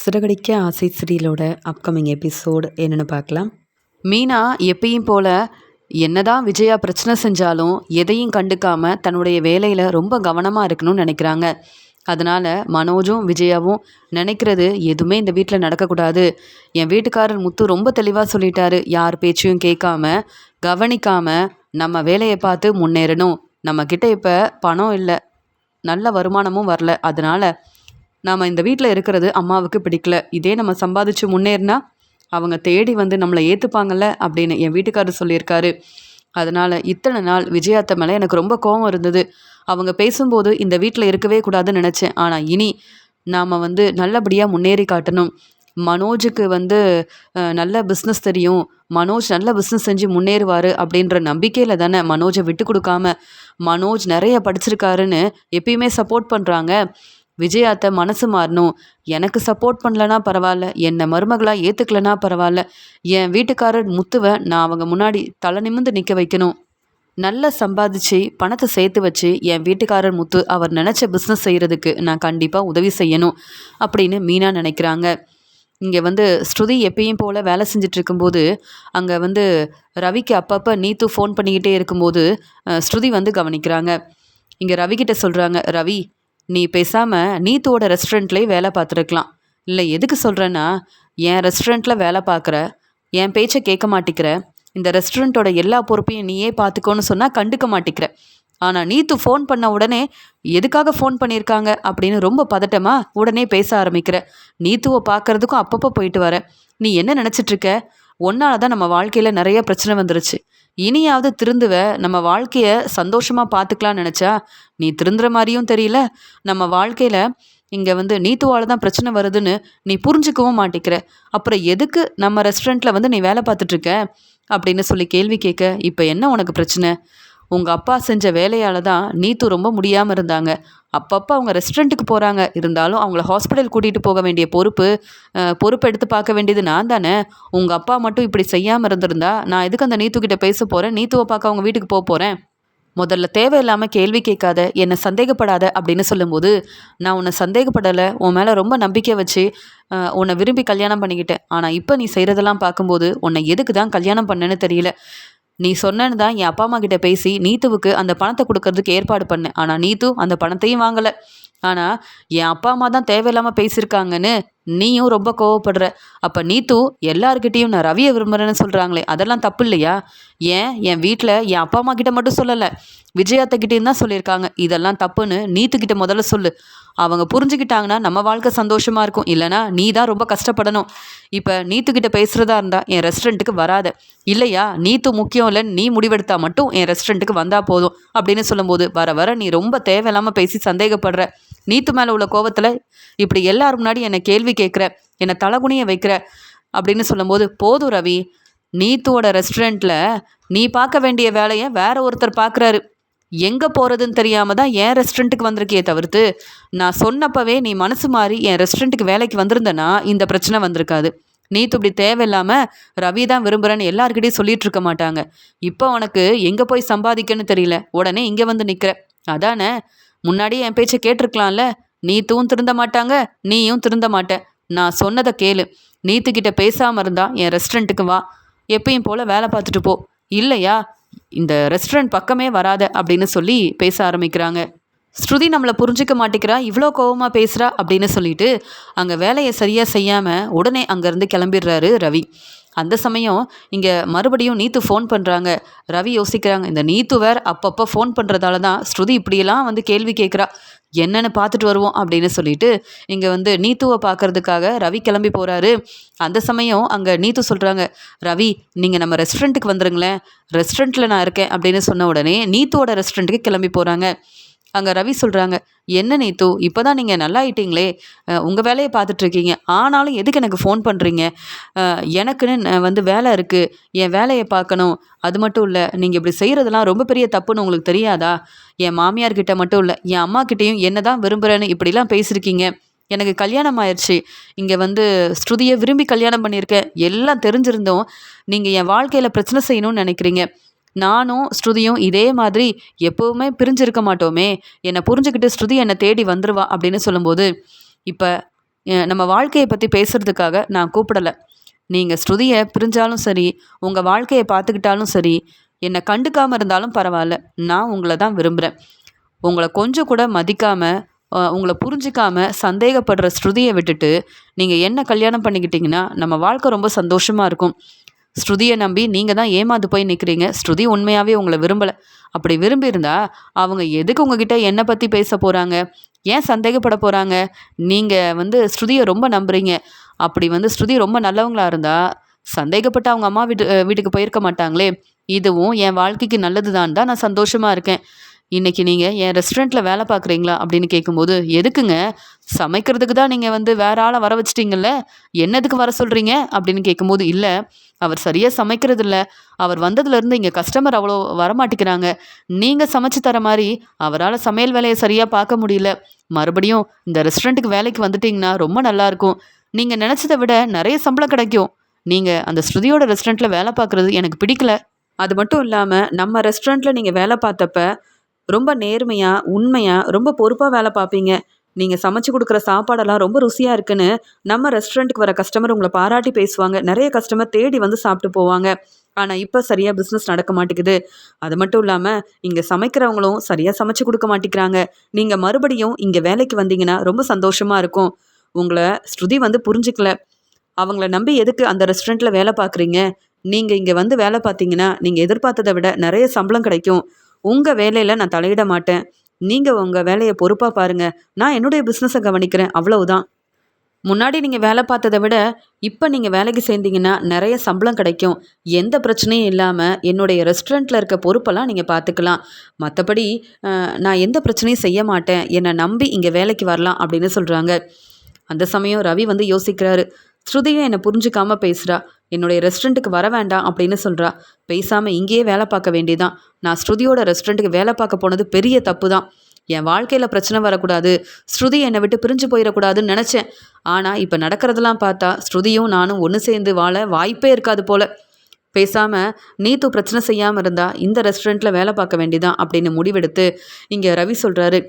சிறகடிக்க ஆசை சீரியலோட upcoming episode என்னென்னு பார்க்கலாம். மீனா எப்பயும் போல் என்னதான் விஜயா பிரச்சனை செஞ்சாலும் எதையும் கண்டுக்காமல் தன்னுடைய வேலையில் ரொம்ப கவனமாக இருக்கணும்னு நினைக்கிறாங்க. அதனால் மனோஜும் விஜயாவும் நினைக்கிறது எதுவுமே இந்த வீட்டில் நடக்கக்கூடாது. என் வீட்டுக்காரர் முத்து ரொம்ப தெளிவாக சொல்லிட்டாரு, யார் பேச்சையும் கேட்காம கவனிக்காமல் நம்ம வேலையை பார்த்து முன்னேறணும். நம்மக்கிட்ட இப்போ பணம் இல்லை, நல்ல வருமானமும் வரல. அதனால் நாம் இந்த வீட்டில் இருக்கிறது அம்மாவுக்கு பிடிக்கல. இதே நம்ம சம்பாதிச்சு முன்னேறினா அவங்க தேடி வந்து நம்மளை ஏற்றுப்பாங்கல்ல அப்படின்னு என் வீட்டுக்காரர் சொல்லியிருக்காரு. அதனால் இத்தனை நாள் விஜயாத்த மேலே எனக்கு ரொம்ப கோபம் இருந்தது. அவங்க பேசும்போது இந்த வீட்டில் இருக்கவே கூடாதுன்னு நினச்சேன். ஆனால் இனி நாம் வந்து நல்லபடியாக முன்னேறி காட்டணும். மனோஜுக்கு வந்து நல்ல பிஸ்னஸ் தெரியும், மனோஜ் நல்ல பிஸ்னஸ் செஞ்சு முன்னேறுவார் அப்படின்ற நம்பிக்கையில் தானே மனோஜை விட்டு கொடுக்காம, மனோஜ் நிறைய படிச்சிருக்காருன்னு எப்பயுமே சப்போர்ட் பண்ணுறாங்க. விஜயாத்த மனசு மாறணும். எனக்கு சப்போர்ட் பண்ணலனா பரவாயில்ல, என்னை மருமகளாக ஏற்றுக்கலனா பரவாயில்ல, என் வீட்டுக்காரர் முத்துவை நான் அவங்க முன்னாடி தலை நிமிர்ந்து நிற்க வைக்கணும். நல்லா சம்பாதிச்சு பணத்தை சேர்த்து வச்சு என் வீட்டுக்காரர் முத்து அவர் நினச்ச பிஸ்னஸ் செய்கிறதுக்கு நான் கண்டிப்பாக உதவி செய்யணும் அப்படின்னு மீனா நினைக்கிறாங்க. இங்கே வந்து ஸ்ருதி எப்பயும் போல் வேலை செஞ்சுட்டு இருக்கும்போது அங்கே வந்து ரவிக்கு அப்பப்போ நீத்து ஃபோன் பண்ணிக்கிட்டே இருக்கும்போது ஸ்ருதி வந்து கவனிக்கிறாங்க. இங்கே ரவிக்கிட்ட சொல்கிறாங்க, ரவி நீ பேசாமல் நீத்தோட ரெஸ்டாரண்ட்லேயே வேலை பார்த்துருக்கலாம். இல்லை, எதுக்கு சொல்கிறேன்னா, என் ரெஸ்டாரண்ட்டில் வேலை பார்க்குற, என் பேச்சை கேட்க மாட்டேங்கிற, இந்த ரெஸ்டாரண்ட்டோட எல்லா பொறுப்பையும் நீயே பார்த்துக்கோன்னு சொன்னால் கண்டுக்க மாட்டேங்கிற. ஆனால் நீத்து ஃபோன் பண்ண உடனே எதுக்காக ஃபோன் பண்ணியிருக்காங்க அப்படின்னு ரொம்ப பதட்டமாக உடனே பேச ஆரம்பிக்கிற. நீத்துவை பார்க்குறதுக்கும் அப்பப்போ போயிட்டு வர. நீ என்ன நினச்சிட்ருக்க? ஒன்னால தான் நம்ம வாழ்க்கையில் நிறைய பிரச்சனை வந்துருச்சு. இனியாவது திருந்துவ, நம்ம வாழ்க்கையை சந்தோஷமாக பார்த்துக்கலான்னு நினச்சா நீ திருந்துற மாதிரியும் தெரியல. நம்ம வாழ்க்கையில் இங்கே வந்து நீத்துவால் தான் பிரச்சனை வருதுன்னு நீ புரிஞ்சுக்கவும் மாட்டேங்கிற. அப்புறம் எதுக்கு நம்ம ரெஸ்டாரண்ட்டில் வந்து நீ வேலை பார்த்துட்ருக்க அப்படின்னு சொல்லி கேள்வி கேட்க, இப்போ என்ன உனக்கு பிரச்சனை? உங்கள் அப்பா செஞ்ச வேலையால் தான் நீத்து ரொம்ப முடியாமல் இருந்தாங்க. அப்பப்போ அவங்க ரெஸ்டாரண்ட்டுக்கு போகிறாங்க, இருந்தாலும் அவங்கள ஹாஸ்பிட்டல் கூட்டிகிட்டு போக வேண்டிய பொறுப்பு எடுத்து பார்க்க வேண்டியது நான் தானே. உங்கள் அப்பா மட்டும் இப்படி செய்யாமல் இருந்திருந்தா நான் எதுக்கு அந்த நீத்துக்கிட்ட பேச போகிறேன், நீத்துவை பார்க்க அவங்க வீட்டுக்கு போகிறேன்? முதல்ல தேவையில்லாமல் கேள்வி கேட்காத, என்னை சந்தேகப்படாத அப்படின்னு சொல்லும்போது, நான் உன்னை சந்தேகப்படலை, உன் மேலே ரொம்ப நம்பிக்கை வச்சு உன்னை விரும்பி கல்யாணம் பண்ணிக்கிட்டேன். ஆனால் இப்போ நீ செய்கிறதெல்லாம் பார்க்கும்போது உன்னை எதுக்கு தான் கல்யாணம் பண்ணேன்னு தெரியல. நீ சொன்னேன்னு தான் என் அப்பா அம்மா கிட்ட பேசி நீத்துவுக்கு அந்த பணத்தை கொடுக்கறதுக்கு ஏற்பாடு பண்ணேன். ஆனால் நீத்து அந்த பணத்தையும் வாங்கலை. ஆனால் என் அப்பா அம்மா தான் தேவையில்லாமல் பேசியிருக்காங்கன்னு நீயும் ரொம்ப கோவப்படுற. அப்போ நீத்து எல்லாருக்கிட்டேயும் நான் ரவியை விரும்புகிறேன்னு சொல்கிறாங்களே, அதெல்லாம் தப்பு இல்லையா? ஏன் என் வீட்டில் என் அப்பா அம்மா கிட்ட மட்டும் சொல்லலை, விஜயாத்தக்கிட்டேயும் தான் சொல்லியிருக்காங்க. இதெல்லாம் தப்புன்னு நீத்துக்கிட்ட முதல்ல சொல்லு. அவங்க புரிஞ்சுக்கிட்டாங்கன்னா நம்ம வாழ்க்கை சந்தோஷமாக இருக்கும். இல்லைனா நீ தான் ரொம்ப கஷ்டப்படணும். இப்போ நீத்துக்கிட்ட பேசுகிறதா இருந்தால் என் ரெஸ்டாரண்ட்டுக்கு வராத. இல்லையா, நீத்து முக்கியம் இல்லைன்னு நீ முடிவெடுத்தா மட்டும் என் ரெஸ்டாரண்ட்டுக்கு வந்தால் போதும் அப்படின்னு சொல்லும்போது, வர வர நீ ரொம்ப தேவையில்லாமல் பேசி சந்தேகப்படுற. நீத்து மேலே உள்ள கோவத்தில் இப்படி எல்லாரும் முன்னாடி என்னை கேள்வி கேட்குற, என்னை தலகுனிய வைக்கிற அப்படின்னு சொல்லும்போது, போதும் ரவி, நீத்துவோட ரெஸ்டாரண்ட்டில் நீ பார்க்க வேண்டிய வேலையை வேற ஒருத்தர் பார்க்குறாரு. எங்கே போகிறதுன்னு தெரியாமல் தான் என் ரெஸ்டாரண்ட்டுக்கு வந்திருக்கே தவிர்த்து, நான் சொன்னப்பவே நீ மனசு மாறி என் ரெஸ்டாரண்ட்டுக்கு வேலைக்கு வந்திருந்தேன்னா இந்த பிரச்சனை வந்திருக்காது. நீத்து இப்படி தேவையில்லாமல் ரவி தான் விரும்புகிறேன்னு எல்லாருக்கிட்டையும் சொல்லிகிட்டு இருக்க மாட்டாங்க. இப்போ உனக்கு எங்கே போய் சம்பாதிக்கன்னு தெரியல, உடனே இங்கே வந்து நிற்கிற. அதானே, முன்னாடியே என் பேச்சை கேட்டிருக்கலாம்ல. நீத்துவும் திருந்த மாட்டாங்க, நீயும் திருந்த மாட்டேன். நான் சொன்னதை கேளு. நீத்துக்கிட்ட பேசாமல் இருந்தா என் ரெஸ்டாரண்ட்டுக்கு வா, எப்பயும் போல் வேலை பார்த்துட்டு போ. இல்லையா, இந்த ரெஸ்டாரண்ட் பக்கமே வராத அப்படின்னு சொல்லி பேச ஆரம்பிக்கிறாங்க. ஸ்ருதி நம்மளை புரிஞ்சிக்க மாட்டேங்கிறா, இவ்வளோ கோவமாக பேசுகிறா அப்படின்னு சொல்லிட்டு அங்கே வேலையை சரியாக செய்யாமல் உடனே அங்கேருந்து கிளம்பிடுறாரு ரவி. அந்த சமயம் இங்கே மறுபடியும் நீத்து ஃபோன் பண்ணுறாங்க. ரவி யோசிக்கிறாங்க, இந்த நீத்து வேறு அப்பப்போ ஃபோன் பண்ணுறதால தான் ஸ்ருதி இப்படியெல்லாம் வந்து கேள்வி கேட்குறா, என்னென்னு பார்த்துட்டு வருவோம் அப்படின்னு சொல்லிட்டு இங்கே வந்து நீத்துவை பார்க்கறதுக்காக ரவி கிளம்பி போகிறாரு. அந்த சமயம் அங்கே நீத்து சொல்கிறாங்க, ரவி நீங்கள் நம்ம ரெஸ்டாரண்ட்டுக்கு வந்துடுங்களேன், ரெஸ்டாரண்ட்டில் நான் இருக்கேன் அப்படின்னு சொன்ன உடனே நீத்துவோட ரெஸ்டாரண்ட்டுக்கு கிளம்பி போகிறாங்க. அங்கே ரவி சொல்கிறாங்க, என்ன நீத்து, இப்போ தான் நீங்கள் நல்லா ஆயிட்டீங்களே, உங்கள் வேலையை பார்த்துட்ருக்கீங்க, ஆனாலும் எதுக்கு எனக்கு ஃபோன் பண்ணுறீங்க? எனக்குன்னு வந்து வேலை இருக்குது, என் வேலையை பார்க்கணும். அது மட்டும் இல்லை, நீங்கள் இப்படி செய்கிறதெல்லாம் ரொம்ப பெரிய தப்புன்னு உங்களுக்கு தெரியாதா? என் மாமியார்கிட்ட மட்டும் இல்லை, என் அம்மாக்கிட்டேயும் என்ன தான் விரும்புகிறேன்னு இப்படிலாம் பேசியிருக்கீங்க. எனக்கு கல்யாணம் ஆயிடுச்சு, இங்கே வந்து ஸ்ருதியை விரும்பி கல்யாணம் பண்ணியிருக்கேன், எல்லாம் தெரிஞ்சிருந்தோம் நீங்கள் என் வாழ்க்கையில் பிரச்சனை செய்யணும்னு நினைக்கிறீங்க. நானும் ஸ்ருதியும் இதே மாதிரி எப்போவுமே பிரிஞ்சிருக்க மாட்டோமே, என்னை புரிஞ்சுக்கிட்டு ஸ்ருதி என்னை தேடி வந்துருவா அப்படின்னு சொல்லும்போது, இப்போ நம்ம வாழ்க்கையை பற்றி பேசுகிறதுக்காக நான் கூப்பிடலை. நீங்கள் ஸ்ருதியை பிரிஞ்சாலும் சரி, உங்கள் வாழ்க்கையை பார்த்துக்கிட்டாலும் சரி, என்னை கண்டுக்காமல் இருந்தாலும் பரவாயில்ல. நான் உங்களை தான் விரும்புகிறேன். உங்களை கொஞ்சம் கூட மதிக்காமல், உங்களை புரிஞ்சிக்காம சந்தேகப்படுற ஸ்ருதியை விட்டுட்டு நீங்கள் என்ன கல்யாணம் பண்ணிக்கிட்டிங்கன்னா நம்ம வாழ்க்கை ரொம்ப சந்தோஷமாக இருக்கும். ஸ்ருதியை நம்பி நீங்கள் தான் ஏமாந்து போய் நிற்கிறீங்க. ஸ்ருதி உண்மையாகவே உங்களை விரும்பலை. அப்படி விரும்பியிருந்தா அவங்க எதுக்கு உங்ககிட்ட என்னை பற்றி பேச போகிறாங்க? ஏன் சந்தேகப்பட போகிறாங்க? நீங்கள் ஸ்ருதியை ரொம்ப நம்புறீங்க. அப்படி ஸ்ருதி ரொம்ப நல்லவங்களா இருந்தால் சந்தேகப்பட்டு அவங்க அம்மா வீட்டுக்கு போயிருக்க மாட்டாங்களே. இதுவும் என் வாழ்க்கைக்கு நல்லது தான் நான் சந்தோஷமாக இருக்கேன். இன்றைக்கி நீங்கள் என் ரெஸ்டாரண்ட்டில் வேலை பார்க்குறீங்களா அப்படின்னு கேட்கும்போது, எதுக்குங்க? சமைக்கிறதுக்கு தான் நீங்கள் வேறு ஆளை வர வச்சிட்டிங்கல்ல, என்னதுக்கு வர சொல்கிறீங்க அப்படின்னு கேட்கும்போது, இல்லை அவர் சரியாக சமைக்கிறதில்ல, அவர் வந்ததுலேருந்து இங்கே கஸ்டமர் அவ்வளோ வரமாட்டேங்கிறாங்க, நீங்கள் சமைச்சு தர மாதிரி அவரால் சமையல் வேலையை சரியாக பார்க்க முடியல, மறுபடியும் இந்த ரெஸ்டாரண்ட்டுக்கு வேலைக்கு வந்துட்டிங்கன்னா ரொம்ப நல்லாயிருக்கும், நீங்கள் நினச்சதை விட நிறைய சம்பளம் கிடைக்கும், நீங்கள் அந்த ஸ்ருதியோட ரெஸ்டாரண்ட்டில் வேலை பார்க்குறது எனக்கு பிடிக்கல. அது மட்டும் இல்லாமல் நம்ம ரெஸ்டாரண்ட்டில் நீங்கள் வேலை பார்த்தப்ப ரொம்ப நேர்மையாக, உண்மையாக, ரொம்ப பொறுப்பாக வேலை பார்ப்பீங்க. நீங்கள் சமைச்சு கொடுக்குற சாப்பாடெல்லாம் ரொம்ப ருசியாக இருக்குன்னு நம்ம ரெஸ்டாரண்ட்டுக்கு வர கஸ்டமர் உங்களை பாராட்டி பேசுவாங்க. நிறைய கஸ்டமர் தேடி வந்து சாப்பிட்டு போவாங்க. ஆனால் இப்போ சரியாக பிஸ்னஸ் நடக்க மாட்டேங்குது. அது மட்டும் இல்லாமல் இங்கே சமைக்கிறவங்களும் சரியாக சமைச்சு கொடுக்க மாட்டேங்கிறாங்க. நீங்கள் மறுபடியும் இங்கே வேலைக்கு வந்தீங்கன்னா ரொம்ப சந்தோஷமாக இருக்கும். உங்களை ஸ்ருதி புரிஞ்சுக்கல. அவங்கள நம்பி எதுக்கு அந்த ரெஸ்டாரண்ட்டில் வேலை பார்க்குறீங்க? நீங்கள் இங்கே வேலை பார்த்தீங்கன்னா நீங்கள் எதிர்பார்த்ததை விட நிறைய சம்பளம் கிடைக்கும். உங்கள் வேலையில் நான் தலையிட மாட்டேன். நீங்கள் உங்கள் வேலையை பொறுப்பாக பாருங்கள். நான் என்னுடைய பிஸ்னஸை கவனிக்கிறேன், அவ்வளவுதான். முன்னாடி நீங்கள் வேலை பார்த்ததை விட இப்போ நீங்கள் வேலைக்கு சேர்ந்தீங்கன்னா நிறைய சம்பளம் கிடைக்கும். எந்த பிரச்சனையும் இல்லாமல் என்னுடைய ரெஸ்டாரண்ட்டில் இருக்க பொறுப்பெல்லாம் நீங்கள் பார்த்துக்கலாம். மற்றபடி நான் எந்த பிரச்சனையும் செய்ய மாட்டேன். என்னை நம்பி இங்கே வேலைக்கு வரலாம் அப்படின்னு சொல்கிறாங்க. அந்த சமயம் ரவி யோசிக்கிறாரு. ஸ்ருதியும் என்னை புரிஞ்சுக்காம பேசுகிறா. என்னுடைய ரெஸ்டாரண்ட்டுக்கு வர வேண்டாம் அப்படின்னு சொல்கிறா. பேசாமல் இங்கேயே வேலை பார்க்க வேண்டியதான். நான் ஸ்ருதியோட ரெஸ்டாரண்ட்டுக்கு வேலை பார்க்க போனது பெரிய தப்பு தான். என் வாழ்க்கையில் பிரச்சனை வரக்கூடாது, ஸ்ருதி என்னை விட்டு பிரிஞ்சு போயிடக்கூடாதுன்னு நினச்சேன். ஆனால் இப்போ நடக்கிறதெல்லாம் பார்த்தா ஸ்ருதியும் நானும் ஒன்று சேர்ந்து வாழ வாய்ப்பே இருக்காது போல். பேசாமல் நீத்து பிரச்சனை செய்யாமல் இருந்தால் இந்த ரெஸ்டாரண்ட்டில் வேலை பார்க்க வேண்டியதான் அப்படின்னு முடிவெடுத்து இங்கே ரவி சொல்கிறாரு.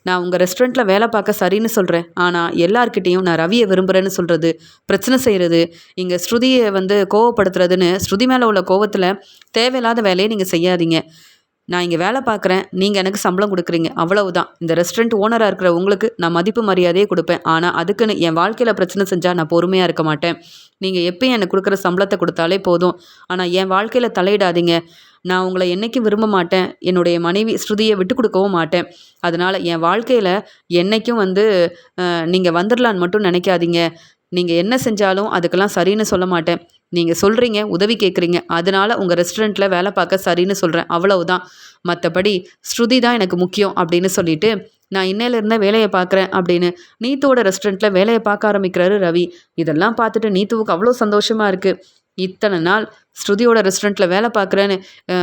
நான் உங்கள் ரெஸ்டாரண்ட்டில் வேலை பார்க்க சரின்னு சொல்கிறேன். ஆனால் எல்லார்கிட்டேயும் நான் ரவியை விரும்புகிறேன்னு சொல்கிறது, பிரச்சனை செய்கிறது, இங்கே ஸ்ருதியை கோவப்படுத்துறதுன்னு ஸ்ருதி மேலே உள்ள கோவத்தில் தேவையில்லாத வேலையை நீங்கள் செய்யாதீங்க. நான் இங்கே வேலை பார்க்குறேன், நீங்கள் எனக்கு சம்பளம் கொடுக்குறீங்க, அவ்வளவுதான். இந்த ரெஸ்டாரண்ட் ஓனராக இருக்கிற உங்களுக்கு நான் மதிப்பு மரியாதையே கொடுப்பேன். ஆனால் அதுக்குன்னு என் வாழ்க்கையில் பிரச்சனை செஞ்சால் நான் பொறுமையாக இருக்க மாட்டேன். நீங்கள் எப்பயும் எனக்கு கொடுக்குற சம்பளத்தை கொடுத்தாலே போதும். ஆனால் என் வாழ்க்கையில் தலையிடாதீங்க. நான் உங்களை என்றைக்கும் விரும்ப மாட்டேன். என்னுடைய மனைவி ஸ்ருதியை விட்டு கொடுக்கவும் மாட்டேன். அதனால் என் வாழ்க்கையில் என்றைக்கும் நீங்கள் வந்துடலான்னு மட்டும் நினைக்காதீங்க. நீங்கள் என்ன செஞ்சாலும் அதுக்கெல்லாம் சரின்னு சொல்ல மாட்டேன். நீங்கள் சொல்கிறீங்க, உதவி கேட்குறீங்க, அதனால் உங்கள் ரெஸ்டாரண்ட்டில் வேலை பார்க்க சரின்னு சொல்கிறேன், அவ்வளவுதான். மற்றபடி ஸ்ருதி தான் எனக்கு முக்கியம் அப்படின்னு சொல்லிட்டு நான் இன்னையிலேருந்தே வேலையை பார்க்குறேன் அப்படின்னு நீத்துவோட ரெஸ்டாரண்ட்டில் வேலையை பார்க்க ஆரம்பிக்கிறாரு ரவி. இதெல்லாம் பார்த்துட்டு நீத்துவுக்கு அவ்வளோ சந்தோஷமாக இருக்குது. இத்தனை நாள் ஸ்ருதியோட ரெஸ்டாரண்ட்டில் வேலை பார்க்குறேன்னு,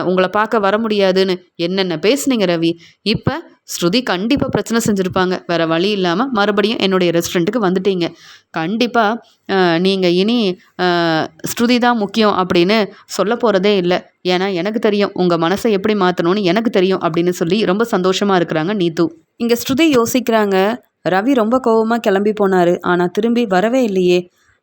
உங்களை பார்க்க வர முடியாதுன்னு என்னென்ன பேசுனீங்க ரவி. இப்போ ஸ்ருதி கண்டிப்பாக பிரச்சனை செஞ்சுருப்பாங்க. வேறு வழி இல்லாமல் மறுபடியும் என்னுடைய ரெஸ்டாரண்ட்டுக்கு வந்துட்டீங்க. கண்டிப்பாக நீங்கள் இனி ஸ்ருதி தான் முக்கியம் அப்படின்னு சொல்ல போகிறதே இல்லை. ஏன்னா எனக்கு தெரியும் உங்கள் மனசை எப்படி மாற்றணும்னு எனக்கு தெரியும் அப்படின்னு சொல்லி ரொம்ப சந்தோஷமாக இருக்கிறாங்க நீத்து. இங்கே ஸ்ருதி யோசிக்கிறாங்க. ரவி ரொம்ப கோவமாக கிளம்பி போனார், ஆனால் திரும்பி வரவே இல்லையே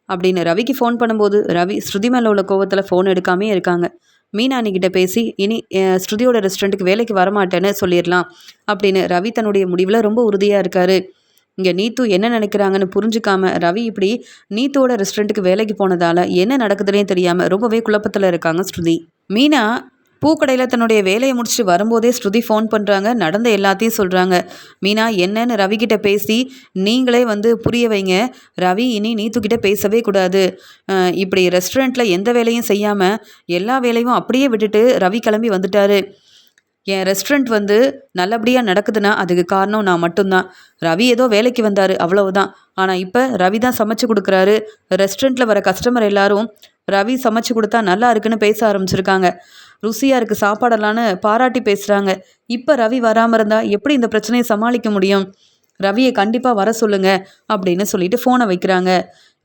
அப்படின்னு ரவிக்கு ஃபோன் பண்ணும்போது ரவி ஸ்ருதி மேலே உள்ள கோவத்தில் ஃபோன் எடுக்காமே இருக்காங்க. மீனா அன்னிக்கிட்ட பேசி இனி ஸ்ருதியோட ரெஸ்டாரண்ட்டுக்கு வேலைக்கு வரமாட்டேன்னு சொல்லிடலாம் அப்படின்னு ரவி தன்னுடைய முடிவில் ரொம்ப உறுதியாக இருக்கார். இங்கே நீத்து என்ன நினைக்கிறாங்கன்னு புரிஞ்சுக்காம ரவி இப்படி நீத்துவோட ரெஸ்டாரண்ட்டுக்கு வேலைக்கு போனதால் என்ன நடக்குதுன்னே தெரியாமல் ரொம்பவே குழப்பத்தில் இருக்காங்க ஸ்ருதி. மீனா பூக்கடையில் தன்னுடைய வேலையை முடிச்சுட்டு வரும்போதே ஸ்ருதி ஃபோன் பண்ணுறாங்க. நடந்த எல்லாத்தையும் சொல்கிறாங்க. மீனா என்னன்னு ரவிக்கிட்ட பேசி நீங்களே புரிய வைங்க. ரவி இனி நீத்துக்கிட்ட பேசவே கூடாது. இப்படி ரெஸ்டாரண்ட்டில் எந்த வேலையும் செய்யாமல் எல்லா வேலையும் அப்படியே விட்டுட்டு ரவி கிளம்பி வந்துட்டாரு. என் ரெஸ்டாரண்ட் நல்லபடியாக நடக்குதுன்னா அதுக்கு காரணம் நான் மட்டும்தான். ரவி ஏதோ வேலைக்கு வந்தார், அவ்வளவுதான். ஆனால் இப்போ ரவி தான் சமைச்சு கொடுக்குறாரு. ரெஸ்டாரண்ட்டில் வர கஸ்டமர் எல்லாரும் ரவி சமைச்சு கொடுத்தா நல்லா இருக்குன்னு பேச ஆரம்பிச்சிருக்காங்க. ருசியாக இருக்குது சாப்பாடெல்லான்னு பாராட்டி பேசுகிறாங்க. இப்போ ரவி வராமல் இருந்தால் எப்படி இந்த பிரச்சனையை சமாளிக்க முடியும்? ரவியை கண்டிப்பாக வர சொல்லுங்க அப்படின்னு சொல்லிட்டு ஃபோனை வைக்கிறாங்க.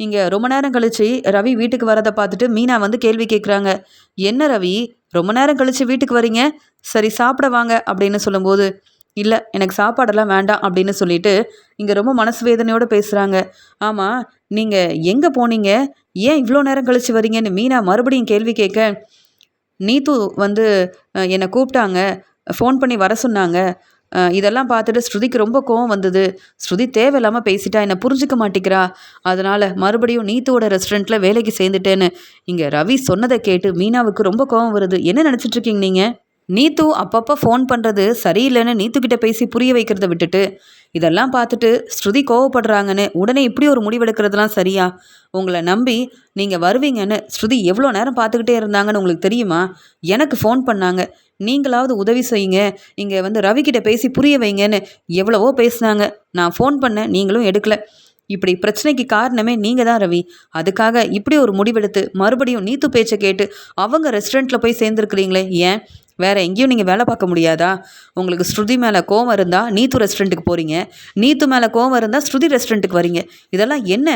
இங்கே ரொம்ப நேரம் கழித்து ரவி வீட்டுக்கு வரதை பார்த்துட்டு மீனா கேள்வி கேட்குறாங்க. என்ன ரவி, ரொம்ப நேரம் கழித்து வீட்டுக்கு வரீங்க? சரி சாப்பிட வாங்க அப்படின்னு சொல்லும்போது, இல்லை எனக்கு சாப்பாடெல்லாம் வேண்டாம் அப்படின்னு சொல்லிட்டு இங்கே ரொம்ப மனசு வேதனையோடு பேசுகிறாங்க. ஆமாம், நீங்கள் எங்கே போனீங்க, ஏன் இவ்வளோ நேரம் கழித்து வரீங்கன்னு மீனா மறுபடியும் கேள்வி கேட்க, நீத்து வந்து என்னை கூப்பிட்டாங்க, ஃபோன் பண்ணி வர சொன்னாங்க. இதெல்லாம் பார்த்துட்டு ஸ்ருதிக்கு ரொம்ப கோவம் வந்தது. ஸ்ருதி தேவையில்லாமல் பேசிட்டா, என்னை புரிஞ்சுக்க மாட்டேங்கிறா. அதனால் மறுபடியும் நீத்துவோட ரெஸ்டாரண்ட்டில் வேலைக்கு சேர்ந்துட்டேன்னு இங்கே ரவி சொன்னதை கேட்டு மீனாவுக்கு ரொம்ப கோவம் வருது. என்ன நினச்சிட்ருக்கீங்க நீங்கள்? நீத்து அப்பப்போ ஃபோன் பண்ணுறது சரியில்லைன்னு நீத்துக்கிட்ட பேசி புரிய வைக்கிறத விட்டுட்டு இதெல்லாம் பார்த்துட்டு ஸ்ருதி கோவப்படுறாங்கன்னு உடனே இப்படி ஒரு முடிவெடுக்கிறதுலாம் சரியா? உங்களை நம்பி நீங்கள் வருவீங்கன்னு ஸ்ருதி எவ்வளோ நேரம் பார்த்துக்கிட்டே இருந்தாங்கன்னு உங்களுக்கு தெரியுமா? எனக்கு ஃபோன் பண்ணாங்க, நீங்களாவது உதவி செய்யுங்க, இங்கே வந்து ரவிக்கிட்ட பேசி புரிய வைங்கன்னு எவ்வளவோ பேசுனாங்க. நான் ஃபோன் பண்ணேன், நீங்களும் எடுக்கலை. இப்படி பிரச்சனைக்கு காரணமே நீங்கள் தான் ரவி. அதுக்காக இப்படி ஒரு முடிவெடுத்து மறுபடியும் நீத்து பேச்சை கேட்டு அவங்க ரெஸ்டாரண்ட்டில் போய் சேர்ந்துருக்குறீங்களே, ஏன் வேறு எங்கேயும் நீங்கள் வேலை பார்க்க முடியாதா? உங்களுக்கு ஸ்ருதி மேலே கோவம் இருந்தால் நீத்து ரெஸ்டாரண்ட்டுக்கு போகிறீங்க, நீத்து மேலே கோவம் இருந்தால் ஸ்ருதி ரெஸ்டாரண்ட்டுக்கு வரீங்க. இதெல்லாம் என்ன?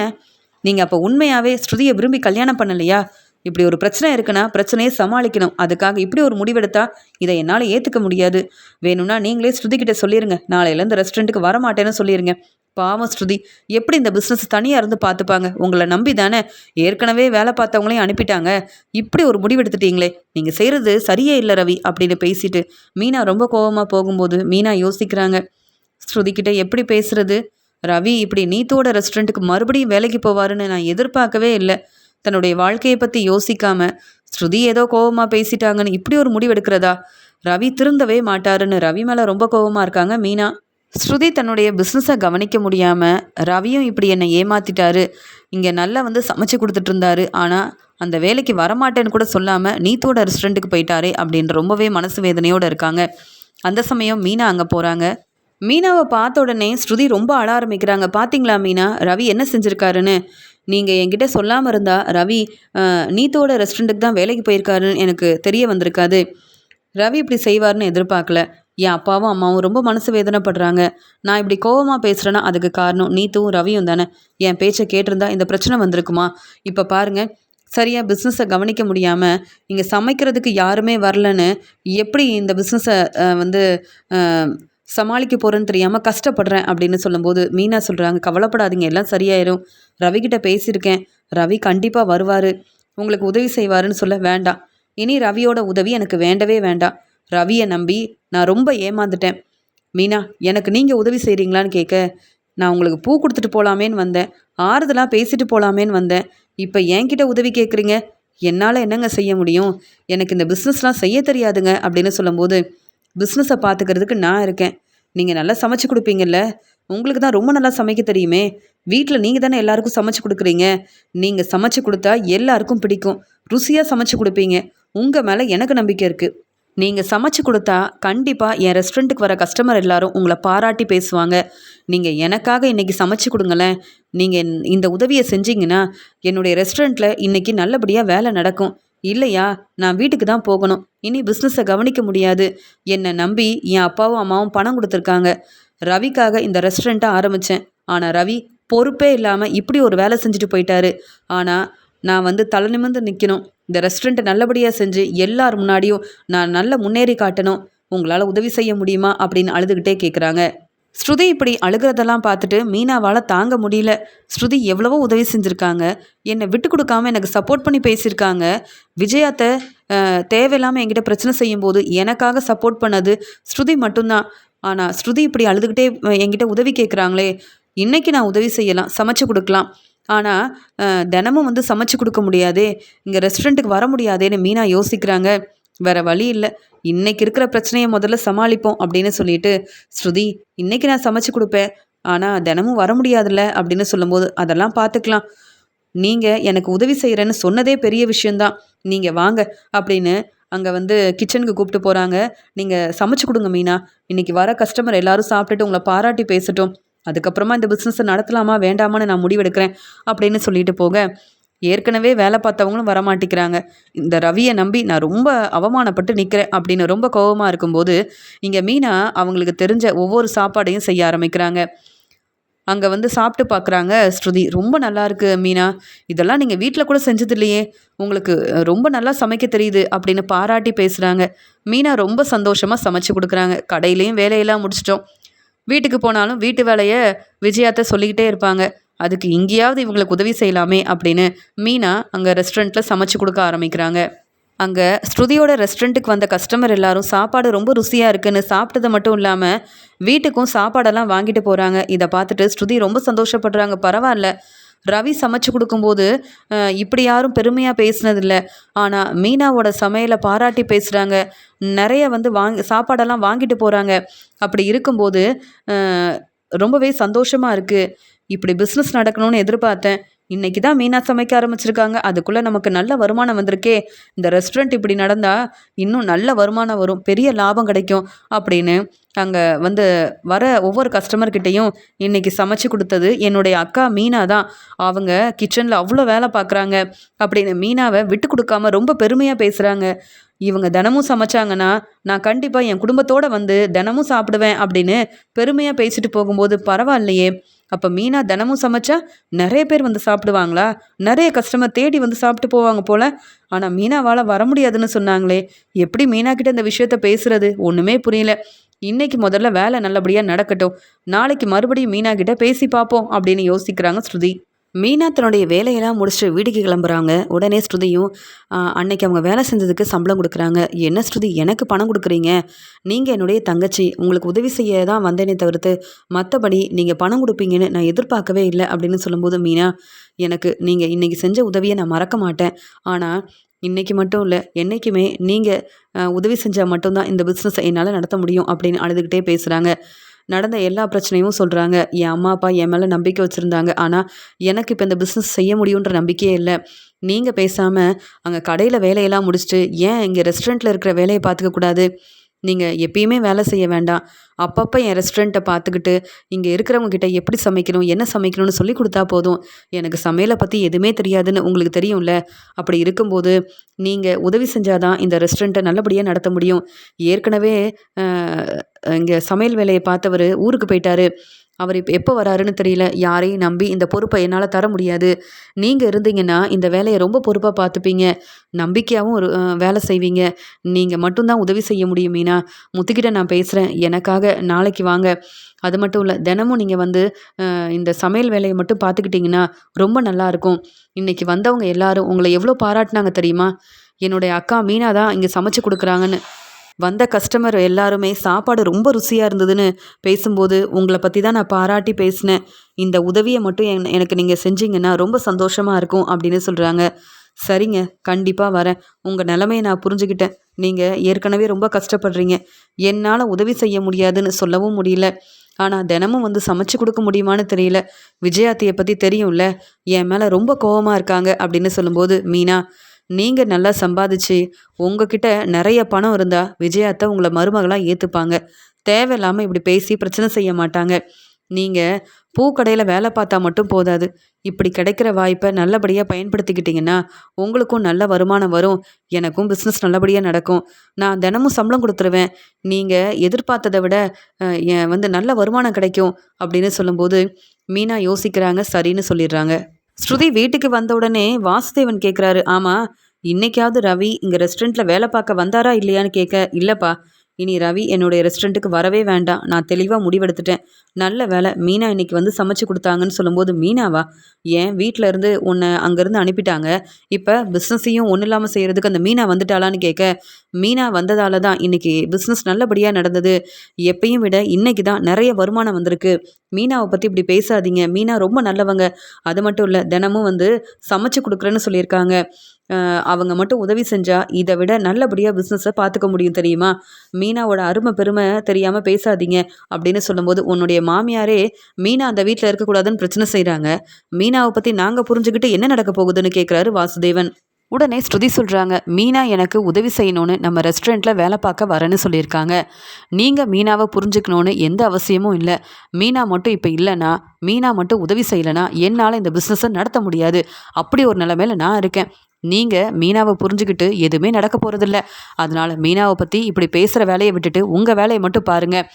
நீங்கள் அப்போ உண்மையாகவே ஸ்ருதியை விரும்பி கல்யாணம் பண்ணலையா? இப்படி ஒரு பிரச்சனை இருக்குன்னா பிரச்சனையை சமாளிக்கணும். அதுக்காக இப்படி ஒரு முடிவெடுத்தா இதை என்னால் ஏற்றுக்க முடியாது. வேணும்னா நீங்களே ஸ்ருதிக்கிட்ட சொல்லிடுங்க, நாளையிலேருந்து ரெஸ்டாரண்ட்டுக்கு வரமாட்டேன்னு சொல்லிடுங்க. பாவம் ஸ்ருதி எப்படி இந்த பிஸ்னஸ் தனியாக இருந்து பார்த்துப்பாங்க? உங்களை நம்பி தானே ஏற்கனவே வேலை பார்த்தவங்களையும் அனுப்பிட்டாங்க. இப்படி ஒரு முடிவெடுத்துட்டீங்களே, நீங்கள் செய்கிறது சரியே இல்லை ரவி அப்படின்னு பேசிட்டு மீனா ரொம்ப கோபமாக போகும்போது மீனா யோசிக்கிறாங்க, ஸ்ருதிக்கிட்ட எப்படி பேசுறது? ரவி இப்படி நீத்தோட ரெஸ்டாரண்ட்டுக்கு மறுபடியும் வேலைக்கு போவாருன்னு நான் எதிர்பார்க்கவே இல்லை. தன்னுடைய வாழ்க்கையை பற்றி யோசிக்காம ஸ்ருதி ஏதோ கோபமாக பேசிட்டாங்கன்னு இப்படி ஒரு முடிவு எடுக்கிறதா? ரவி திருந்தவே மாட்டாருன்னு ரவி மேலே ரொம்ப கோபமாக இருக்காங்க மீனா. ஸ்ருதி தன்னுடைய பிஸ்னஸை கவனிக்க முடியாமல் ரவியும் இப்படி என்னை ஏமாற்றிட்டாரு, இங்கே நல்லா வந்து சமைச்சு கொடுத்துட்டு இருந்தாரு, ஆனால் அந்த வேலைக்கு வரமாட்டேன்னு கூட சொல்லாமல் நீத்தோட ரெஸ்டாரண்ட்டுக்கு போயிட்டாரே அப்படின்னு ரொம்பவே மனசு வேதனையோடு இருக்காங்க. அந்த சமயம் மீனா அங்கே போகிறாங்க. மீனாவை பார்த்த உடனே ஸ்ருதி ரொம்ப அழ ஆரம்பிக்கிறாங்க. பார்த்தீங்களா மீனா, ரவி என்ன செஞ்சுருக்காருன்னு? நீங்கள் என்கிட்ட சொல்லாமல் இருந்தால் ரவி நீத்தோட ரெஸ்டாரண்ட்டுக்கு தான் வேலைக்கு போயிருக்காருன்னு எனக்கு தெரிய வந்திருக்காது. ரவி இப்படி செய்வார்னு எதிர்பார்க்கல. என் அப்பாவும் அம்மாவும் ரொம்ப மனசு வேதனைப்படுறாங்க. நான் இப்படி கோவமாக பேசுகிறேன்னா அதுக்கு காரணம் நீத்துவும் ரவியும் தானே. என் பேச்சை கேட்டிருந்தா இந்த பிரச்சனை வந்திருக்குமா? இப்போ பாருங்கள், சரியாக பிஸ்னஸை கவனிக்க முடியாமல் இங்கே சமைக்கிறதுக்கு யாருமே வரலன்னு எப்படி இந்த பிஸ்னஸை வந்து சமாளிக்க போகிறேன்னு தெரியாமல் கஷ்டப்படுறேன் அப்படின்னு சொல்லும்போது மீனா சொல்கிறாங்க, கவலைப்படாதீங்க, எல்லாம் சரியாயிரும். ரவிக்கிட்ட பேசியிருக்கேன், ரவி கண்டிப்பாக வருவார், உங்களுக்கு உதவி செய்வாருன்னு சொல்ல வேண்டாம். இனி ரவியோட உதவி எனக்கு வேண்டவே வேண்டாம். ரவியை நம்பி நான் ரொம்ப ஏமாந்துட்டேன். மீனா, எனக்கு நீங்கள் உதவி செய்கிறீங்களான்னு கேட்க, நான் உங்களுக்கு பூ கொடுத்துட்டு போகலாமேன்னு வந்தேன், ஆறுதலாக பேசிட்டு போகலாமேன்னு வந்தேன். இப்போ என்கிட்ட உதவி கேட்குறீங்க, என்னால் என்னங்க செய்ய முடியும்? எனக்கு இந்த பிஸ்னஸ்லாம் செய்ய தெரியாதுங்க அப்படின்னு சொல்லும்போது, பிஸ்னஸை பார்த்துக்கிறதுக்கு நான் இருக்கேன், நீங்கள் நல்லா சமைச்சு கொடுப்பீங்கல்ல, உங்களுக்கு தான் ரொம்ப நல்லா சமைக்க தெரியுமே, வீட்டில் நீங்கள் தானே எல்லாருக்கும் சமைச்சு கொடுக்குறீங்க, நீங்கள் சமைச்சு கொடுத்தா எல்லாருக்கும் பிடிக்கும், ருசியாக சமைச்சு கொடுப்பீங்க, உங்கள் மேலே எனக்கு நம்பிக்கை இருக்குது. நீங்கள் சமைச்சு கொடுத்தா கண்டிப்பாக என் ரெஸ்டாரண்ட்டுக்கு வர கஸ்டமர் எல்லாரும் உங்களை பாராட்டி பேசுவாங்க. நீங்கள் எனக்காக இன்றைக்கி சமைச்சு கொடுங்களேன். நீங்கள் இந்த உதவியை செஞ்சீங்கன்னா என்னுடைய ரெஸ்டாரண்ட்டில் இன்றைக்கி நல்லபடியாக வேலை நடக்கும். இல்லையா, நான் வீட்டுக்கு தான் போகணும், இனி பிஸ்னஸை கவனிக்க முடியாது. என்னை நம்பி என் அப்பாவும் அம்மாவும் பணம் கொடுத்துருக்காங்க. ரவிக்காக இந்த ரெஸ்டாரண்ட்டை ஆரம்பித்தேன், ஆனால் ரவி பொறுப்பே இல்லாமல் இப்படி ஒரு வேலை செஞ்சுட்டு போயிட்டாரு. ஆனால் நான் வந்து தலை நிமிர்ந்து நிற்கணும், இந்த ரெஸ்டாரண்ட்டை நல்லபடியாக செஞ்சு எல்லார் முன்னாடியும் நான் நல்ல முன்னேறி காட்டணும். உங்களால் உதவி செய்ய முடியுமா அப்படின்னு அழுதுகிட்டே கேட்குறாங்க. ஸ்ருதி இப்படி அழுகிறதெல்லாம் பார்த்துட்டு மீனாவால் தாங்க முடியல. ஸ்ருதி எவ்வளவோ உதவி செஞ்சுருக்காங்க, என்னை விட்டு கொடுக்காம எனக்கு சப்போர்ட் பண்ணி பேசியிருக்காங்க. விஜயாத்தை தேவையில்லாமல் என்கிட்ட பிரச்சனை செய்யும்போது எனக்காக சப்போர்ட் பண்ணது ஸ்ருதி மட்டும்தான். ஆனால் ஸ்ருதி இப்படி அழுதுகிட்டே என்கிட்ட உதவி கேட்குறாங்களே, இன்றைக்கி நான் உதவி செய்யலாம், சமைச்சு கொடுக்கலாம், ஆனால் தினமும் வந்து சமைச்சு கொடுக்க முடியாதே, இங்கே ரெஸ்டாரண்ட்டுக்கு வர முடியாதேன்னு மீனா யோசிக்கிறாங்க. வேறு வழி இல்லை, இன்றைக்கி இருக்கிற பிரச்சனையை முதல்ல சமாளிப்போம் அப்படின்னு சொல்லிட்டு, ஸ்ருதி இன்றைக்கி நான் சமைச்சு கொடுப்பேன், ஆனால் தினமும் வர முடியாதுல்ல அப்படின்னு சொல்லும்போது, அதெல்லாம் பார்த்துக்கலாம், நீங்கள் எனக்கு உதவி செய்கிறேன்னு சொன்னதே பெரிய விஷயந்தான், நீங்கள் வாங்க அப்படின்னு அங்கே வந்து கிச்சனுக்கு கூப்பிட்டு போகிறாங்க. நீங்கள் சமைச்சு கொடுங்க மீனா, இன்றைக்கி வர கஸ்டமர் எல்லோரும் சாப்பிட்டுட்டு உங்களை பாராட்டி பேசட்டும், அதுக்கப்புறமா இந்த பிஸ்னஸை நடத்தலாமா வேண்டாமான்னு நான் முடிவெடுக்கிறேன் அப்படின்னு சொல்லிட்டு போக, ஏற்கனவே வேலை பார்த்தவங்களும் வரமாட்டிக்கிறாங்க. இந்த ரவியை நம்பி நான் ரொம்ப அவமானப்பட்டு நிற்கிறேன் அப்படின்னு ரொம்ப கோபமாக இருக்கும்போது, இங்கே மீனா அவங்களுக்கு தெரிஞ்ச ஒவ்வொரு சாப்பாடையும் செய்ய ஆரம்பிக்கிறாங்க. அங்கே வந்து சாப்பிட்டு பார்க்குறாங்க ஸ்ருதி. ரொம்ப நல்லா இருக்கு மீனா, இதெல்லாம் நீங்கள் வீட்டில் கூட செஞ்சது இல்லையே, உங்களுக்கு ரொம்ப நல்லா சமைக்க தெரியுது அப்படின்னு பாராட்டி பேசுகிறாங்க. மீனா ரொம்ப சந்தோஷமாக சமைச்சு கொடுக்குறாங்க. கடையிலையும் வேலையெல்லாம் முடிச்சிட்டோம். வீட்டுக்கு போனாலும் வீட்டு வேலையை விஜயாத்த சொல்லிக்கிட்டே இருப்பாங்க. அதுக்கு இங்கேயாவது இவங்களுக்கு உதவி செய்யலாமே அப்படின்னு மீனா அங்கே ரெஸ்டாரண்ட்டில் சமைச்சு கொடுக்க ஆரம்பிக்கிறாங்க. அங்கே ஸ்ருதியோட ரெஸ்டாரண்ட்டுக்கு வந்த கஸ்டமர் எல்லாரும் சாப்பாடு ரொம்ப ருசியாக இருக்குன்னு சாப்பிட்டது மட்டும் இல்லாமல் வீட்டுக்கும் சாப்பாடெல்லாம் வாங்கிட்டு போகிறாங்க. இதை பார்த்துட்டு ஸ்ருதி ரொம்ப சந்தோஷப்படுறாங்க. பரவாயில்ல, ரவி சமைச்சு கொடுக்கும்போது இப்படி யாரும் பெருமையாக பேசினதில்ல. ஆனால் மீனாவோட சமையலை பாராட்டி பேசுகிறாங்க. நிறைய வந்து சாப்பாடெல்லாம் வாங்கிட்டு போகிறாங்க. அப்படி இருக்கும்போது ரொம்பவே சந்தோஷமாக இருக்குது. இப்படி பிஸ்னஸ் நடக்கணும்னு எதிர்பார்த்தேன். இன்னைக்கு தான் மீனா சமைக்க ஆரம்பிச்சிருக்காங்க. அதுக்குள்ளே நமக்கு நல்ல வருமானம் வந்திருக்கே. இந்த ரெஸ்டாரண்ட் இப்படி நடந்தால் இன்னும் நல்ல வருமானம் வரும், பெரிய லாபம் கிடைக்கும் அப்படின்னு அங்கே வந்து வர ஒவ்வொரு கஸ்டமர்கிட்டையும் இன்னைக்கு சமைச்சு கொடுத்தது என்னுடைய அக்கா மீனா தான். அவங்க கிச்சனில் அவ்வளோ வேலை பார்க்குறாங்க அப்படின்னு மீனாவை விட்டு கொடுக்காம ரொம்ப பெருமையாக பேசுகிறாங்க. இவங்க தினமும் சமைச்சாங்கன்னா நான் கண்டிப்பாக என் குடும்பத்தோடு வந்து தினமும் சாப்பிடுவேன் அப்படின்னு பெருமையாக பேசிட்டு போகும்போது பரவாயில்லையே, அப்போ மீனா தினமும் சமைச்சா நிறைய பேர் வந்து சாப்பிடுவாங்களா, நிறைய கஸ்டமர் தேடி வந்து சாப்பிட்டு போவாங்க போல். ஆனால் மீனாவால் வர முடியாதுன்னு சொன்னாங்களே, எப்படி மீனா கிட்ட இந்த விஷயத்த பேசுறது ஒன்றுமே புரியல. இன்னைக்கு முதல்ல வேலை நல்லபடியாக நடக்கட்டும், நாளைக்கு மறுபடியும் மீனா கிட்ட பேசி பார்ப்போம் அப்படின்னு யோசிக்கிறாங்க ஸ்ருதி. மீனா தன்னுடைய வேலையெல்லாம் முடிச்சுட்டு வீட்டுக்கு கிளம்புறாங்க. உடனே ஸ்ருதியும் அன்னைக்கு அவங்க வேலை செஞ்சதுக்கு சம்பளம் கொடுக்குறாங்க. என்ன ஸ்ருதி, எனக்கு பணம் கொடுக்குறீங்க? நீங்கள் என்னுடைய தங்கச்சி, உங்களுக்கு உதவி செய்ய தான் வந்தேனே தவிர்த்து மற்றபடி நீங்கள் பணம் கொடுப்பீங்கன்னு நான் எதிர்பார்க்கவே இல்லை அப்படின்னு சொல்லும்போது மீனா, எனக்கு நீங்கள் இன்றைக்கி செஞ்ச உதவியை நான் மறக்க மாட்டேன். ஆனால் இன்றைக்கி மட்டும் இல்லை, என்றைக்குமே நீங்கள் உதவி செஞ்சால் மட்டும்தான் இந்த பிஸ்னஸை என்னால் நடத்த முடியும் அப்படின்னு அழுதுகிட்டே பேசுகிறாங்க. நடந்த எல்லா பிரச்சனையும் சொல்கிறாங்க. என் அம்மா அப்பா என் மேலே நம்பிக்கை வச்சுருந்தாங்க. ஆனால் எனக்கு இப்போ இந்த பிஸ்னஸ் செய்ய முடியுன்ற நம்பிக்கையே இல்லை. நீங்கள் பேசாமல் அங்கே கடையில் வேலையெல்லாம் முடிச்சுட்டு ஏன் இங்கே ரெஸ்டாரண்ட்டில் இருக்கிற வேலையை பார்த்துக்க கூடாது? நீங்கள் எப்பயுமே வேலை செய்ய வேண்டாம். அப்பப்போ என் ரெஸ்டாரண்ட்டை பார்த்துக்கிட்டு இங்கே இருக்கிறவங்கக்கிட்ட எப்படி சமைக்கணும், என்ன சமைக்கணும்னு சொல்லி கொடுத்தா போதும். எனக்கு சமையலை பற்றி எதுவுமே தெரியாதுன்னு உங்களுக்கு தெரியும்ல. அப்படி இருக்கும்போது நீங்கள் உதவி செஞ்சாதான் இந்த ரெஸ்டாரண்ட்டை நல்லபடியாக நடத்த முடியும். ஏற்கனவே இங்கே சமையல் வேலையை பார்த்தவர் ஊருக்கு போயிட்டாரு. அவர் இப்போ எப்போ வராருன்னு தெரியல. யாரையும் நம்பி இந்த பொறுப்பை என்னால் தர முடியாது. நீங்கள் இருந்தீங்கன்னா இந்த வேலையை ரொம்ப பொறுப்பாக பார்த்துப்பீங்க, நம்பிக்கையாகவும் ஒரு வேலை செய்வீங்க. நீங்கள் மட்டும்தான் உதவி செய்ய முடியும் மீனா. முத்துக்கிட்ட நான் பேசுகிறேன், எனக்காக நாளைக்கு வாங்க. அது மட்டும் இல்லை, தினமும் நீங்கள் வந்து இந்த சமையல் வேலையை மட்டும் பார்த்துக்கிட்டிங்கன்னா ரொம்ப நல்லாயிருக்கும். இன்றைக்கி வந்தவங்க எல்லாரும் உங்களை எவ்வளோ பாராட்டினாங்க தெரியுமா? என்னுடைய அக்கா மீனா தான் இங்கே சமைச்சு கொடுக்குறாங்கன்னு. வந்த கஸ்டமர் எல்லாருமே சாப்பாடு ரொம்ப ருசியாக இருந்ததுன்னு பேசும்போது உங்களை பற்றி தான் நான் பாராட்டி பேசினேன். இந்த உதவியை மட்டும் எனக்கு நீங்கள் செஞ்சீங்கன்னா ரொம்ப சந்தோஷமாக இருக்கும் அப்படின்னு சொல்கிறாங்க. சரிங்க, கண்டிப்பாக வரேன். உங்கள் நிலைமையை நான் புரிஞ்சுக்கிட்டேன். நீங்கள் ஏற்கனவே ரொம்ப கஷ்டப்படுறீங்க. என்னால் உதவி செய்ய முடியாதுன்னு சொல்லவும் முடியல. ஆனால் தினமும் வந்து சமைச்சு கொடுக்க முடியுமான்னு தெரியல. விஜயாத்தியை பற்றி தெரியும்ல, என் மேலே ரொம்ப கோபமாக இருக்காங்க அப்படின்னு சொல்லும்போது மீனா, நீங்கள் நல்லா சம்பாதிச்சு உங்ககிட்ட நிறைய பணம் இருந்தால் விஜயாத்தை உங்களை மருமகளாக ஏற்றுப்பாங்க. தேவையில்லாமல் இப்படி பேசி பிரச்சனை செய்ய மாட்டாங்க. நீங்கள் பூக்கடையில் வேலை பார்த்தா மட்டும் போதாது, இப்படி கிடைக்கிற வாய்ப்பை நல்லபடியாக பயன்படுத்திக்கிட்டிங்கன்னா உங்களுக்கும் நல்ல வருமானம் வரும், எனக்கும் பிஸ்னஸ் நல்லபடியாக நடக்கும். நான் தினமும் சம்பளம் கொடுத்துருவேன். நீங்கள் எதிர்பார்த்ததை விட வந்து நல்ல வருமானம் கிடைக்கும் அப்படின்னு சொல்லும்போது மீனா யோசிக்கிறாங்க. சரின்னு சொல்லிடுறாங்க. ஸ்ருதி வீட்டுக்கு வந்த உடனே வாசுதேவன் கேட்குறாரு, ஆமாம் இன்னைக்காவது ரவி இங்கே ரெஸ்டாரண்ட்டில் வேலை பார்க்க வந்தாரா இல்லையான்னு கேட்க, இல்லைப்பா, இனி ரவி என்னுடைய ரெஸ்டாரண்ட்டுக்கு வரவே வேண்டாம், நான் தெளிவாக முடிவெடுத்துட்டேன். நல்ல வேலை மீனா இன்னைக்கு வந்து சமைச்சு கொடுத்தாங்கன்னு சொல்லும்போது, மீனாவா, ஏன் வீட்டில் இருந்து உன்னை அங்கேருந்து அனுப்பிட்டாங்க, இப்போ பிஸ்னஸையும் ஒன்றும் இல்லாமல் செய்கிறதுக்கு அந்த மீனா வந்துட்டாளான்னு கேட்க, மீனா வந்ததால தான் இன்றைக்கி பிஸ்னஸ் நல்லபடியாக நடந்தது. எப்பயும் விட இன்றைக்கி தான் நிறைய வருமானம் வந்திருக்கு. மீனாவை பற்றி இப்படி பேசாதீங்க, மீனா ரொம்ப நல்லவங்க. அது மட்டும் இல்லை, தினமும் வந்து சமைச்சு கொடுக்குறேன்னு சொல்லியிருக்காங்க. அவங்க மட்டும் உதவி செஞ்சால் இதை விட நல்லபடியாக பிஸ்னஸை பார்த்துக்க முடியும் தெரியுமா? மீனாவோட அருமை பெருமை தெரியாமல் பேசாதீங்க அப்படின்னு சொல்லும்போது, உன்னுடைய மாமியாரே மீனா அந்த வீட்டில் இருக்கக்கூடாதுன்னு பிரச்சனை செய்கிறாங்க. மீனாவை பற்றி நாங்கள் புரிஞ்சுக்கிட்டு என்ன நடக்க போகுதுன்னு கேட்குறாரு வாசுதேவன். உடனே ஸ்ருதி சொல்கிறாங்க, மீனா எனக்கு உதவி செய்யணும்னு நம்ம ரெஸ்டாரண்ட்டில் வேலை பார்க்க வரேன்னு சொல்லியிருக்காங்க. நீங்கள் மீனாவை புரிஞ்சுக்கணுன்னு எந்த அவசியமும் இல்லை. மீனா மட்டும் இப்போ இல்லைன்னா, மீனா மட்டும் உதவி செய்யலைன்னா என்னால் இந்த பிஸ்னஸை நடத்த முடியாது. அப்படி ஒரு நிலைமையில் நான் இருக்கேன். நீங்கள் மீனாவை புரிஞ்சுக்கிட்டு எதுவுமே நடக்க போகிறதில்ல. அதனால் மீனாவை பற்றி இப்படி பேசுகிற வேலையை விட்டுட்டு உங்கள் வேலையை மட்டும் பாருங்கள்.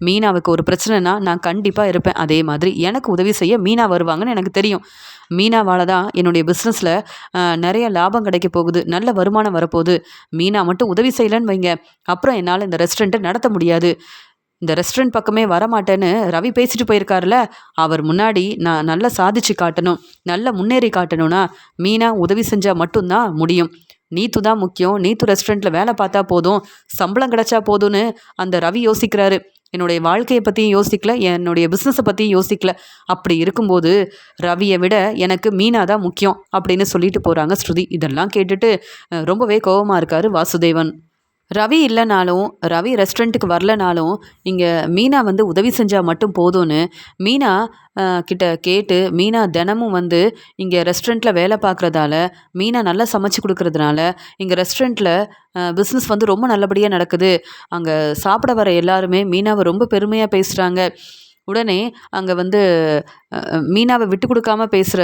மீனாவுக்கு ஒரு பிரச்சனைனா நான் கண்டிப்பாக இருப்பேன். அதே மாதிரி எனக்கு உதவி செய்ய மீனா வருவாங்கன்னு எனக்கு தெரியும். மீனாவால் தான் என்னுடைய பிஸ்னஸில் நிறைய லாபம் கிடைக்க போகுது, நல்ல வருமானம் வரப்போகுது. மீனா மட்டும் உதவி செய்யலைன்னு வைங்க, அப்புறம் என்னால் இந்த ரெஸ்டாரண்ட்டை நடத்த முடியாது. இந்த ரெஸ்டாரண்ட் பக்கமே வரமாட்டேன்னு ரவி பேசிட்டு போயிருக்காருல, அவர் முன்னாடி நான் நல்லா சாதிச்சு காட்டணும், நல்லா முன்னேறி காட்டணும்னா மீனா உதவி செஞ்சால் மட்டும்தான் முடியும். நீத்து தான் முக்கியம், நீத்து ரெஸ்டாரண்ட்டில் வேலை பார்த்தா போதும், சம்பளம் கிடைச்சா போதும்னு அந்த ரவி யோசிக்கிறாரு. என்னுடைய வாழ்க்கையை பற்றியும் யோசிக்கல, என்னுடைய பிஸ்னஸை பற்றியும் யோசிக்கல. அப்படி இருக்கும்போது ரவியை விட எனக்கு மீனா தான் முக்கியம் அப்படின்னு சொல்லிட்டு போகிறாங்க ஸ்ருதி. இதெல்லாம் கேட்டுட்டு ரொம்பவே கோபமாக இருக்காரு வாசுதேவன். ரவி இல்லைனாலும், ரவி ரெஸ்டாரண்ட்டுக்கு வரலனாலும், இங்கே மீனா வந்து உதவி செஞ்சால் மட்டும் போதும்னு மீனா கிட்ட கேட்டு, மீனா தினமும் வந்து இங்கே ரெஸ்டாரண்ட்டில் வேலை பார்க்குறதால, மீனா நல்லா சமைச்சு கொடுக்கறதுனால, இங்கே ரெஸ்டாரண்ட்டில் பிஸ்னஸ் வந்து ரொம்ப நல்லபடியாக நடக்குது. அங்கே சாப்பிட வர எல்லாருமே மீனாவை ரொம்ப பெருமையாக பேசுகிறாங்க. உடனே அங்கே வந்து மீனாவை விட்டு கொடுக்காம பேசுகிற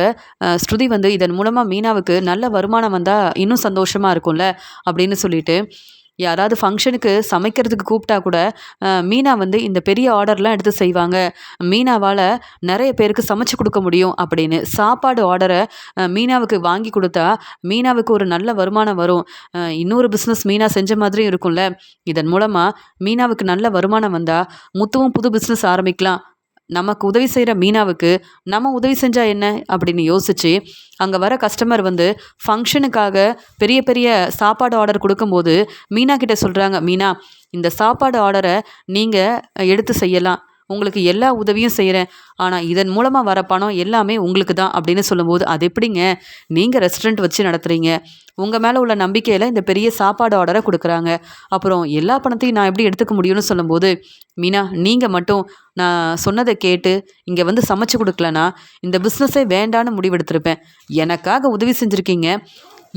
ஸ்ருதி வந்து, இதன் மூலமாக மீனாவுக்கு நல்ல வருமானம் வந்தால் இன்னும் சந்தோஷமாக இருக்கும்ல அப்படின்னு சொல்லிட்டு, யாராவது ஃபங்க்ஷனுக்கு சமைக்கிறதுக்கு கூப்பிட்டா கூட மீனா வந்து இந்த பெரிய ஆர்டர்லாம் எடுத்து செய்வாங்க. மீனாவால் நிறைய பேருக்கு சமைச்சு கொடுக்க முடியும் அப்படின்னு சாப்பாடு ஆர்டரை மீனாவுக்கு வாங்கி கொடுத்தா மீனாவுக்கு ஒரு நல்ல வருமானம் வரும். இன்னொரு பிஸ்னஸ் மீனா செஞ்ச மாதிரியும் இருக்கும்ல. இதன் மூலமாக மீனாவுக்கு நல்ல வருமானம் வந்தால் முத்துவும் புது பிஸ்னஸ் ஆரம்பிக்கலாம். நமக்கு உதவி செய்கிற மீனாவுக்கு நம்ம உதவி செஞ்சால் என்ன அப்படின்னு யோசித்து, அங்கே வர கஸ்டமர் வந்து ஃபங்க்ஷனுக்காக பெரிய பெரிய சாப்பாடு ஆர்டர் கொடுக்கும்போது மீனா கிட்ட சொல்கிறாங்க, மீனா இந்த சாப்பாடு ஆர்டரை நீங்கள் எடுத்து செய்யலாம், உங்களுக்கு எல்லா உதவியும் செய்கிறேன், ஆனால் இதன் மூலமாக வர பணம் எல்லாமே உங்களுக்கு தான் அப்படின்னு சொல்லும்போது, அது எப்படிங்க, நீங்கள் ரெஸ்டாரண்ட் வச்சு நடத்துகிறீங்க, உங்கள் மேலே உள்ள நம்பிக்கையில் இந்த பெரிய சாப்பாடு ஆர்டரை கொடுக்குறாங்க, அப்புறம் எல்லா பணத்தையும் நான் எப்படி எடுத்துக்க முடியும்னு சொல்லும்போது, மீனா நீங்கள் மட்டும் நான் சொன்னதை கேட்டு இங்கே வந்து சமைச்சு கொடுக்கலனா இந்த பிஸ்னஸே வேண்டான்னு முடிவெடுத்திருப்பேன். எனக்காக உதவி செஞ்சுருக்கீங்க,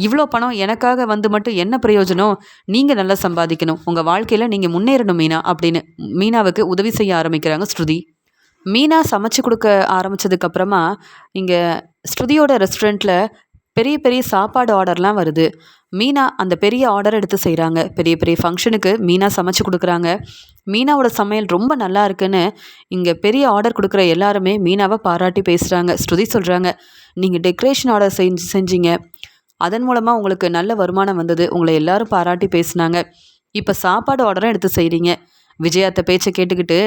இவ்வளோ பணம் எனக்காக வந்து மட்டும் என்ன பிரயோஜனம்? நீங்கள் நல்லா சம்பாதிக்கணும், உங்கள் வாழ்க்கையில் நீங்கள் முன்னேறணும் மீனா அப்படின்னு மீனாவுக்கு உதவி செய்ய ஆரம்பிக்கிறாங்க ஸ்ருதி. மீனா சமைச்சு கொடுக்க ஆரம்பித்ததுக்கப்புறமா இங்கே ஸ்ருதியோட ரெஸ்டாரண்ட்டில் பெரிய பெரிய சாப்பாடு ஆர்டர்லாம் வருது. மீனா அந்த பெரிய ஆர்டர் எடுத்து செய்கிறாங்க. பெரிய பெரிய ஃபங்க்ஷனுக்கு மீனா சமைச்சு கொடுக்குறாங்க. மீனாவோட சமையல் ரொம்ப நல்லா இருக்குன்னு இங்கே பெரிய ஆர்டர் கொடுக்குற எல்லாருமே மீனாவை பாராட்டி பேசுகிறாங்க. ஸ்ருதி சொல்கிறாங்க, நீங்கள் டெக்கரேஷன் ஆர்டர் செஞ்சீங்க, அதன் மூலமாக உங்களுக்கு நல்ல வருமானம் வந்தது, உங்களை எல்லாரும் பாராட்டி பேசினாங்க. இப்போ சாப்பாடு ஆர்டரும் எடுத்து செய்கிறீங்க. விஜயாத்த பேச்சை கேட்டுக்கிட்டு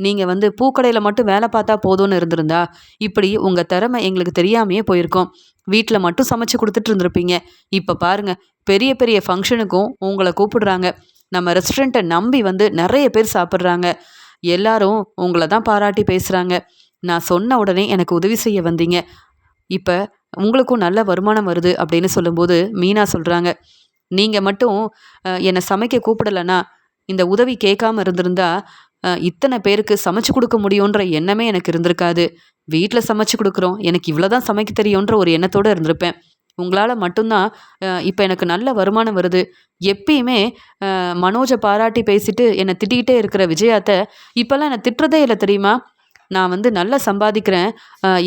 நீங்கள் வந்து பூக்கடையில் மட்டும் வேலை பார்த்தா போதும்னு இருந்திருந்தா இப்படி உங்கள் திறமை எங்களுக்கு தெரியாமையே போயிருக்கோம். வீட்டில் மட்டும் சமைச்சு கொடுத்துட்டு இருந்திருப்பீங்க. இப்போ பாருங்கள், பெரிய பெரிய ஃபங்க்ஷனுக்கும் உங்களை கூப்பிடுறாங்க. நம்ம ரெஸ்டாரண்ட்டை நம்பி வந்து நிறைய பேர் சாப்பிட்றாங்க. எல்லாரும் உங்களை தான் பாராட்டி பேசுகிறாங்க. நான் சொன்ன உடனே எனக்கு உதவி செய்ய வந்தீங்க, இப்போ உங்களுக்கும் நல்ல வருமானம் வருது அப்படின்னு சொல்லும்போது மீனா சொல்கிறாங்க, நீங்கள் மட்டும் என்னை சமைக்க கூப்பிடலைன்னா, இந்த உதவி கேட்காம இருந்திருந்தா இத்தனை பேருக்கு சமைச்சு கொடுக்க முடியுன்ற எண்ணமே எனக்கு இருந்திருக்காது. வீட்டில் சமைச்சு கொடுக்குறோம், எனக்கு இவ்வளோதான் சமைக்க தெரியுன்ற ஒரு எண்ணத்தோடு இருந்திருப்பேன். உங்களால் மட்டும்தான் இப்போ எனக்கு நல்ல வருமானம் வருது. எப்பயுமே மனோஜை பாராட்டி பேசிட்டு என்னை திட்டிகிட்டே இருக்கிற விஜயாத்தை இப்போல்லாம் என்னை திட்டுறதே இல்லை தெரியுமா? நான் வந்து நல்லா சம்பாதிக்கிறேன்,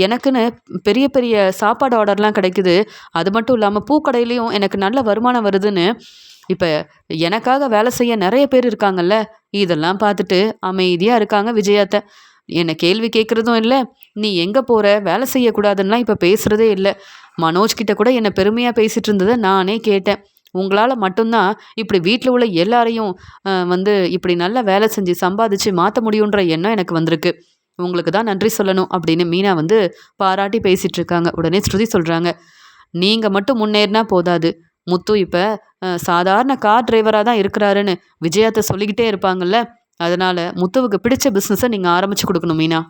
எனக்குன்னு பெரிய பெரிய சாப்பாடு ஆர்டர்லாம் கிடைக்குது, அது மட்டும் இல்லாமல் பூக்கடையிலையும் எனக்கு நல்ல வருமானம் வருதுன்னு இப்போ எனக்காக வேலை செய்ய நிறைய பேர் இருக்காங்கல்ல. இதெல்லாம் பார்த்துட்டு அமைதியாக இருக்காங்க விஜயாத்தை. என்னை கேள்வி கேட்குறதும் இல்லை, நீ எங்கே போகிற, வேலை செய்யக்கூடாதுன்னெலாம் இப்போ பேசுகிறதே இல்லை. மனோஜ்கிட்ட கூட என்னை பெருமையாக பேசிகிட்டு இருந்ததை நானே கேட்டேன். உங்களால் மட்டும்தான் இப்படி வீட்டில் உள்ள எல்லாரையும் வந்து இப்படி நல்லா வேலை செஞ்சு சம்பாதிச்சு மாற்ற முடியுன்ற எண்ணம் எனக்கு வந்திருக்கு. உங்களுக்கு தான் நன்றி சொல்லணும் அப்படின்னு மீனா வந்து பாராட்டி பேசிகிட்டு இருக்காங்க. உடனே ஸ்ருதி சொல்கிறாங்க, நீங்கள் மட்டும் முன்னேறினா போதாது, முத்து இப்போ சாதாரண கார் டிரைவராக தான் இருக்கிறாருன்னு விஜயாத்தை சொல்லிக்கிட்டே இருப்பாங்கல்ல. அதனால் முத்துவுக்கு பிடிச்ச பிஸ்னஸை நீங்கள் ஆரம்பித்து கொடுக்கணும் மீனா.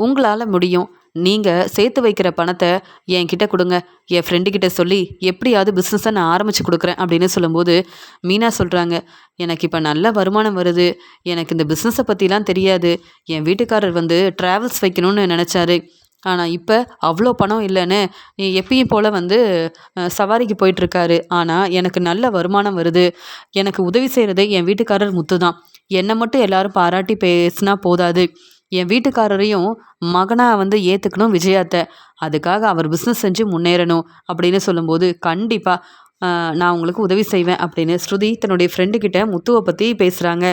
உங்களால் முடியும். நீங்கள் சேர்த்து வைக்கிற பணத்தை என்கிட்ட கொடுங்க, என் ஃப்ரெண்டுக்கிட்ட சொல்லி எப்படியாவது பிஸ்னஸை நான் ஆரம்பித்து கொடுக்குறேன் அப்படின்னு சொல்லும்போது மீனா சொல்கிறாங்க, எனக்கு இப்போ நல்ல வருமானம் வருது, எனக்கு இந்த பிஸ்னஸை பற்றிலாம் தெரியாது. என் வீட்டுக்காரர் வந்து ட்ராவல்ஸ் வைக்கணும்னு நினச்சாரு, ஆனால் இப்போ அவ்வளோ பணம் இல்லைன்னு எப்பயும் போல் வந்து சவாரிக்கு போயிட்டுருக்காரு. ஆனால் எனக்கு நல்ல வருமானம் வருது. எனக்கு உதவி செய்கிறது என் வீட்டுக்காரர் முத்து தான். என்னை மட்டும் எல்லாரும் பாராட்டி பேசினா போதாது, என் வீட்டுக்காரரையும் மகனாக வந்து ஏற்றுக்கணும் விஜயாத்தை. அதுக்காக அவர் பிஸ்னஸ் செஞ்சு முன்னேறணும் அப்படின்னு சொல்லும்போது கண்டிப்பாக நான் உங்களுக்கு உதவி செய்வேன் அப்படின்னு ஸ்ருதி தன்னுடைய ஃப்ரெண்டுக்கிட்ட முத்துவை பற்றி பேசுகிறாங்க.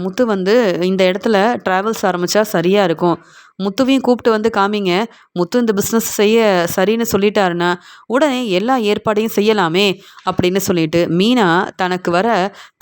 முத்து வந்து இந்த இடத்துல ட்ராவல்ஸ் ஆரம்பித்தா சரியாக இருக்கும். முத்துவையும் கூப்பிட்டு வந்து காமிங்க. முத்து இந்த பிஸ்னஸ் செய்ய சரின்னு சொல்லிட்டாருன்னா உடனே எல்லா ஏற்பாடையும் செய்யலாமே அப்படின்னு சொல்லிட்டு மீனா தனக்கு வர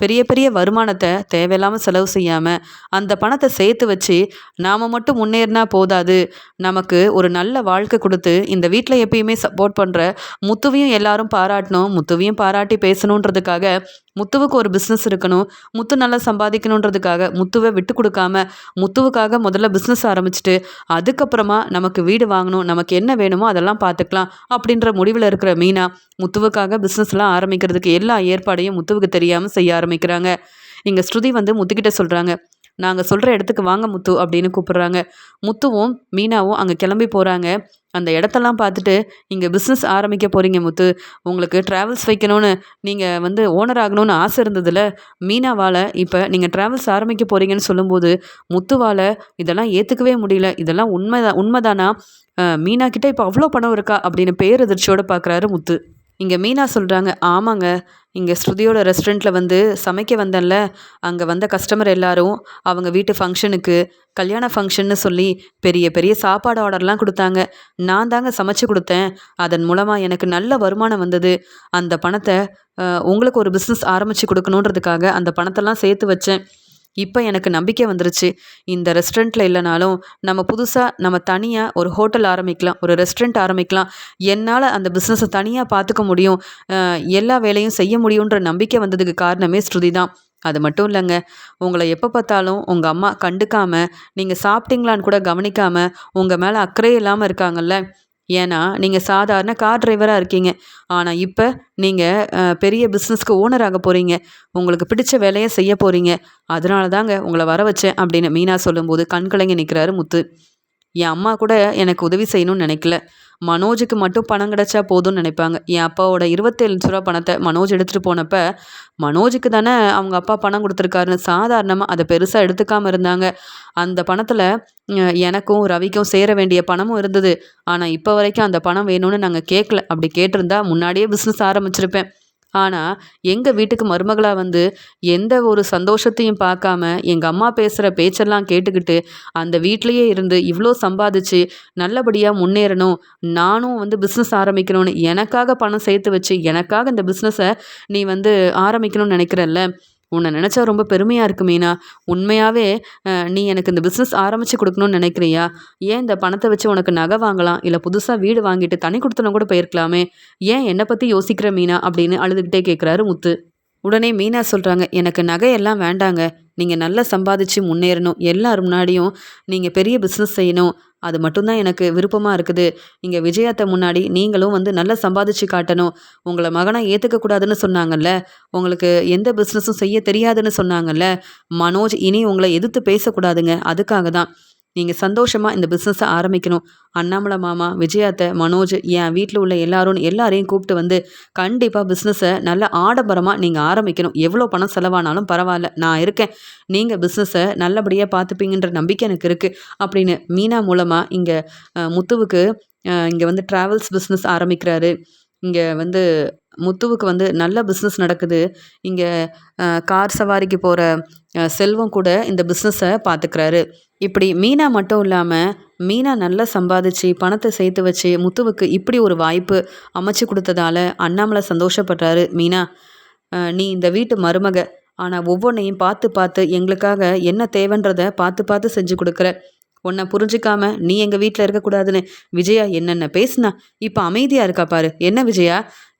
பெரிய பெரிய வருமானத்தை தேவையில்லாமல் செலவு செய்யாமல் அந்த பணத்தை சேர்த்து வச்சு நாம் மட்டும் முன்னேறினா போதாது, நமக்கு ஒரு நல்ல வாழ்க்கை கொடுத்து இந்த வீட்டில் எப்பயுமே சப்போர்ட் பண்ணுற முத்துவையும் எல்லாரும் பாராட்டணும், முத்துவையும் பாராட்டி பேசணுன்றதுக்காக முத்துவுக்கு ஒரு பிஸ்னஸ் இருக்கணும், முத்து நல்லா சம்பாதிக்கணுன்றதுக்காக முத்துவை விட்டு கொடுக்காம முத்துவுக்காக முதல்ல பிஸ்னஸ் ஆரம்பிச்சுட்டு அதுக்கப்புறமா நமக்கு வீடு வாங்கணும், நமக்கு என்ன வேணுமோ அதெல்லாம் பார்த்துக்கலாம் அப்படின்ற முடிவில் இருக்கிற மீனா முத்துவுக்காக பிஸ்னஸ்லாம் ஆரம்பிக்கிறதுக்கு எல்லா ஏற்பாடையும் முத்துவுக்கு தெரியாமல் செய்ய ஆரம்பிக்கிறாங்க. இங்கே ஸ்ருதி வந்து முத்துக்கிட்ட சொல்கிறாங்க, நாங்கள் சொல்கிற இடத்துக்கு வாங்க முத்து அப்படின்னு கூப்பிட்றாங்க. முத்துவும் மீனாவும் அங்கே கிளம்பி போகிறாங்க. அந்த இடத்தெல்லாம் பார்த்துட்டு, இங்கே பிஸ்னஸ் ஆரம்பிக்க போகிறீங்க முத்து, உங்களுக்கு ட்ராவல்ஸ் வைக்கணும்னு நீங்கள் வந்து ஓனர் ஆகணும்னு ஆசை இருந்ததில்ல, மீனாவால் இப்போ நீங்கள் ட்ராவல்ஸ் ஆரம்பிக்க போகிறீங்கன்னு சொல்லும்போது முத்துவால் இதெல்லாம் ஏற்றுக்கவே முடியல. இதெல்லாம் உண்மைதானா? மீனா கிட்ட இப்போ அவ்வளோ பணம் இருக்கா அப்படின்னு பேரதிர்ச்சியோடு பார்க்குறாரு முத்து. இங்கே மீனா சொல்கிறாங்க, ஆமாங்க, இங்கே ஸ்ருதியோட ரெஸ்டாரண்ட்டில் வந்து சமைக்க வந்தேன்ல, அங்கே வந்த கஸ்டமர் எல்லாரும் அவங்க வீட்டு ஃபங்க்ஷனுக்கு கல்யாண ஃபங்க்ஷன்னு சொல்லி பெரிய பெரிய சாப்பாடு ஆர்டர்லாம் கொடுத்தாங்க. நான் தாங்க சமைச்சு கொடுத்தேன். அதன் மூலமாக எனக்கு நல்ல வருமானம் வந்தது. அந்த பணத்தை உங்களுக்கு ஒரு பிஸ்னஸ் ஆரம்பித்து கொடுக்கணுன்றதுக்காக அந்த பணத்தெல்லாம் சேர்த்து வச்சேன். இப்போ எனக்கு நம்பிக்கை வந்துருச்சு. இந்த ரெஸ்டாரண்ட்டில் இல்லைனாலும் நம்ம தனியாக ஒரு ஹோட்டல் ஆரம்பிக்கலாம், ஒரு ரெஸ்டாரண்ட் ஆரம்பிக்கலாம். என்னால் அந்த பிஸ்னஸை தனியாக பார்த்துக்க முடியும், எல்லா வேலையும் செய்ய முடியுன்ற நம்பிக்கை வந்ததுக்கு காரணமே ஸ்ருதி தான். அது மட்டும் இல்லைங்க, உங்களை எப்போ பார்த்தாலும் உங்கள் அம்மா கண்டுக்காமல், நீங்கள் சாப்பிட்டீங்களான்னு கூட கவனிக்காமல் உங்கள் மேலே அக்கறை இல்லாமல் இருக்காங்கல்ல. ஏன்னா நீங்கள் சாதாரண கார் டிரைவராக இருக்கீங்க. ஆனால் இப்போ நீங்கள் பெரிய பிஸ்னஸ்க்கு ஓனர் ஆக போகிறீங்க. உங்களுக்கு பிடிச்ச வேலையை செய்ய போகிறீங்க. அதனால தாங்க உங்களை வர வச்சேன் அப்படின்னு மீனா சொல்லும்போது கண்கலங்கி நிற்கிறாரு முத்து. என் அம்மா கூட எனக்கு உதவி செய்யணும்னு நினைக்கல. மனோஜுக்கு மட்டும் பணம் கிடச்சா போதும்னு நினைப்பாங்க. என் அப்பாவோட 27 லட்ச ரூபா பணத்தை மனோஜ் எடுத்துகிட்டு போனப்போ மனோஜுக்கு தானே அவங்க அப்பா பணம் கொடுத்துருக்காருன்னு சாதாரணமாக அதை பெருசாக எடுத்துக்காமல் இருந்தாங்க. அந்த பணத்தில் எனக்கும் ரவிக்கும் சேர வேண்டிய பணமும் இருந்தது. ஆனால் இப்போ வரைக்கும் அந்த பணம் வேணும்னு நாங்கள் கேட்கல. அப்படி கேட்டிருந்தா முன்னாடியே பிஸ்னஸ் ஆரம்பிச்சிருப்பேன். ஆனால் எங்கள் வீட்டுக்கு மருமகளாக வந்து எந்த ஒரு சந்தோஷத்தையும் பார்க்காம எங்கள் அம்மா பேசுகிற பேச்செல்லாம் கேட்டுக்கிட்டு அந்த வீட்லேயே இருந்து இவ்வளோ சம்பாதிச்சு நல்லபடியாக முன்னேறணும், நானும் வந்து பிஸ்னஸ் ஆரம்பிக்கணும்னு எனக்காக பணம் சேர்த்து வச்சு எனக்காக இந்த பிஸ்னஸை நீ வந்து ஆரம்பிக்கணும்னு நினைக்கிறல்ல, உன்னை நினச்சா ரொம்ப பெருமையாக இருக்கு மீனா. உண்மையாகவே நீ எனக்கு இந்த பிஸ்னஸ் ஆரம்பித்து கொடுக்கணும்னு நினைக்கிறியா? ஏன் இந்த பணத்தை வச்சு உனக்கு நகை வாங்கலாம், இல்லை புதுசாக வீடு வாங்கிட்டு தனி கொடுத்தன கூட போயிருக்கலாமே. ஏன் என்னை பற்றி யோசிக்கிற மீனா அப்படின்னு அழுதுகிட்டே கேட்குறாரு முத்து. உடனே மீனா சொல்கிறாங்க, எனக்கு நகையெல்லாம் வேண்டாங்க, நீங்கள் நல்லா சம்பாதிச்சு முன்னேறணும், எல்லார் முன்னாடியும் நீங்கள் பெரிய பிஸ்னஸ் செய்யணும், அது மட்டும்தான் எனக்கு விருப்பமாக இருக்குது. இங்கே விஜயாத்த முன்னாடி நீங்களும் வந்து நல்லா சம்பாதிச்சு காட்டணும். உங்களை மகனை ஏற்றுக்கக்கூடாதுன்னு சொன்னாங்கல்ல, உங்களுக்கு எந்த பிஸ்னஸும் செய்ய தெரியாதுன்னு சொன்னாங்கல்ல, மனோஜ் இனி உங்களை எதிர்த்து பேசக்கூடாதுங்க. அதுக்காக தான் நீங்கள் சந்தோஷமாக இந்த பிஸ்னஸை ஆரம்பிக்கணும். அண்ணாமலை மாமா, விஜயாத்தை, மனோஜ், என் வீட்டில் உள்ள எல்லாரையும் கூப்பிட்டு வந்து கண்டிப்பாக பிஸ்னஸை நல்ல ஆடம்பரமாக நீங்கள் ஆரம்பிக்கணும். எவ்வளோ பணம் செலவானாலும் பரவாயில்ல, நான் இருக்கேன். நீங்கள் பிஸ்னஸை நல்லபடியாக பார்த்துப்பீங்கன்ற நம்பிக்கை எனக்கு இருக்குது அப்படின்னு மீனா மூலமாக இங்கே முத்துவுக்கு இங்கே வந்து ட்ராவல்ஸ் பிஸ்னஸ் ஆரம்பிக்கிறாரு. இங்கே வந்து முத்துவுக்கு வந்து நல்ல பிஸ்னஸ் நடக்குது. இங்கே கார் சவாரிக்கு போகிற செல்வம் கூட இந்த பிஸ்னஸை பார்த்துக்கிறாரு. இப்படி மீனா மட்டும் இல்லாமல் மீனா நல்லா சம்பாதிச்சு பணத்தை சேர்த்து வச்சு முத்துவுக்கு இப்படி ஒரு வாய்ப்பு அமைச்சு கொடுத்ததால அண்ணாமலை சந்தோஷப்படுறாரு. மீனா, நீ இந்த வீட்டு மருமக, ஆனால் ஒவ்வொன்றையும் பார்த்து பார்த்து எங்களுக்காக என்ன தேவைன்றதை பார்த்து பார்த்து செஞ்சு கொடுக்குற. உன்னை புரிஞ்சிக்காம நீ எங்கள் வீட்டில் இருக்கக்கூடாதுன்னு விஜயா என்னென்ன பேசுனா, இப்போ அமைதியாக இருக்கா பாரு. என்ன விஜயா,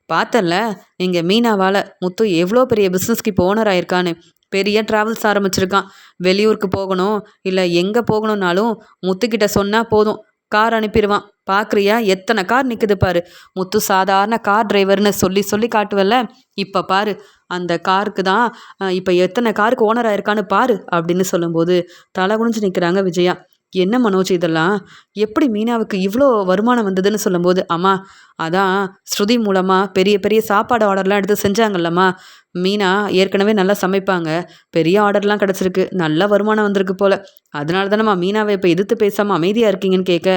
பார்த்தல இங்கே மீனாவால் முத்து எவ்வளோ பெரிய பிஸ்னஸ்க்கு இப்போ ஓனர் ஆயிருக்கான்னு. பெரிய ட்ராவல்ஸ் ஆரம்பிச்சிருக்கான். வெளியூருக்கு போகணும் இல்லை எங்கே போகணுன்னாலும் முத்துக்கிட்ட சொன்னால் போதும், கார் அனுப்பிடுவான். பார்க்குறியா, எத்தனை கார் நிற்குது பாரு. முத்து சாதாரண கார் டிரைவர்னு சொல்லி சொல்லி காட்டுவல்ல, இப்போ பாரு அந்த காருக்கு தான் இப்போ எத்தனை காருக்கு ஓனர் ஆயிருக்கான்னு பாரு அப்படின்னு சொல்லும்போது தலை குனிஞ்சு நிற்கிறாங்க விஜயா. என்ன மனோஜ் இதெல்லாம், எப்படி மீனாவுக்கு இவ்வளோ வருமானம் வந்ததுன்னு சொல்லும்போது, அம்மா அதான் ஸ்ருதி மூலமாக பெரிய பெரிய சாப்பாடு ஆர்டர்லாம் எடுத்து செஞ்சாங்கல்லம்மா. மீனா ஏற்கனவே நல்லா சமைப்பாங்க, பெரிய ஆர்டர்லாம் கிடச்சிருக்கு, நல்ல வருமானம் வந்திருக்கு போல். அதனால தானம்மா மீனாவை இப்போ எதிர்த்து பேசாமல் அமைதியாக இருக்கீங்கன்னு கேட்க,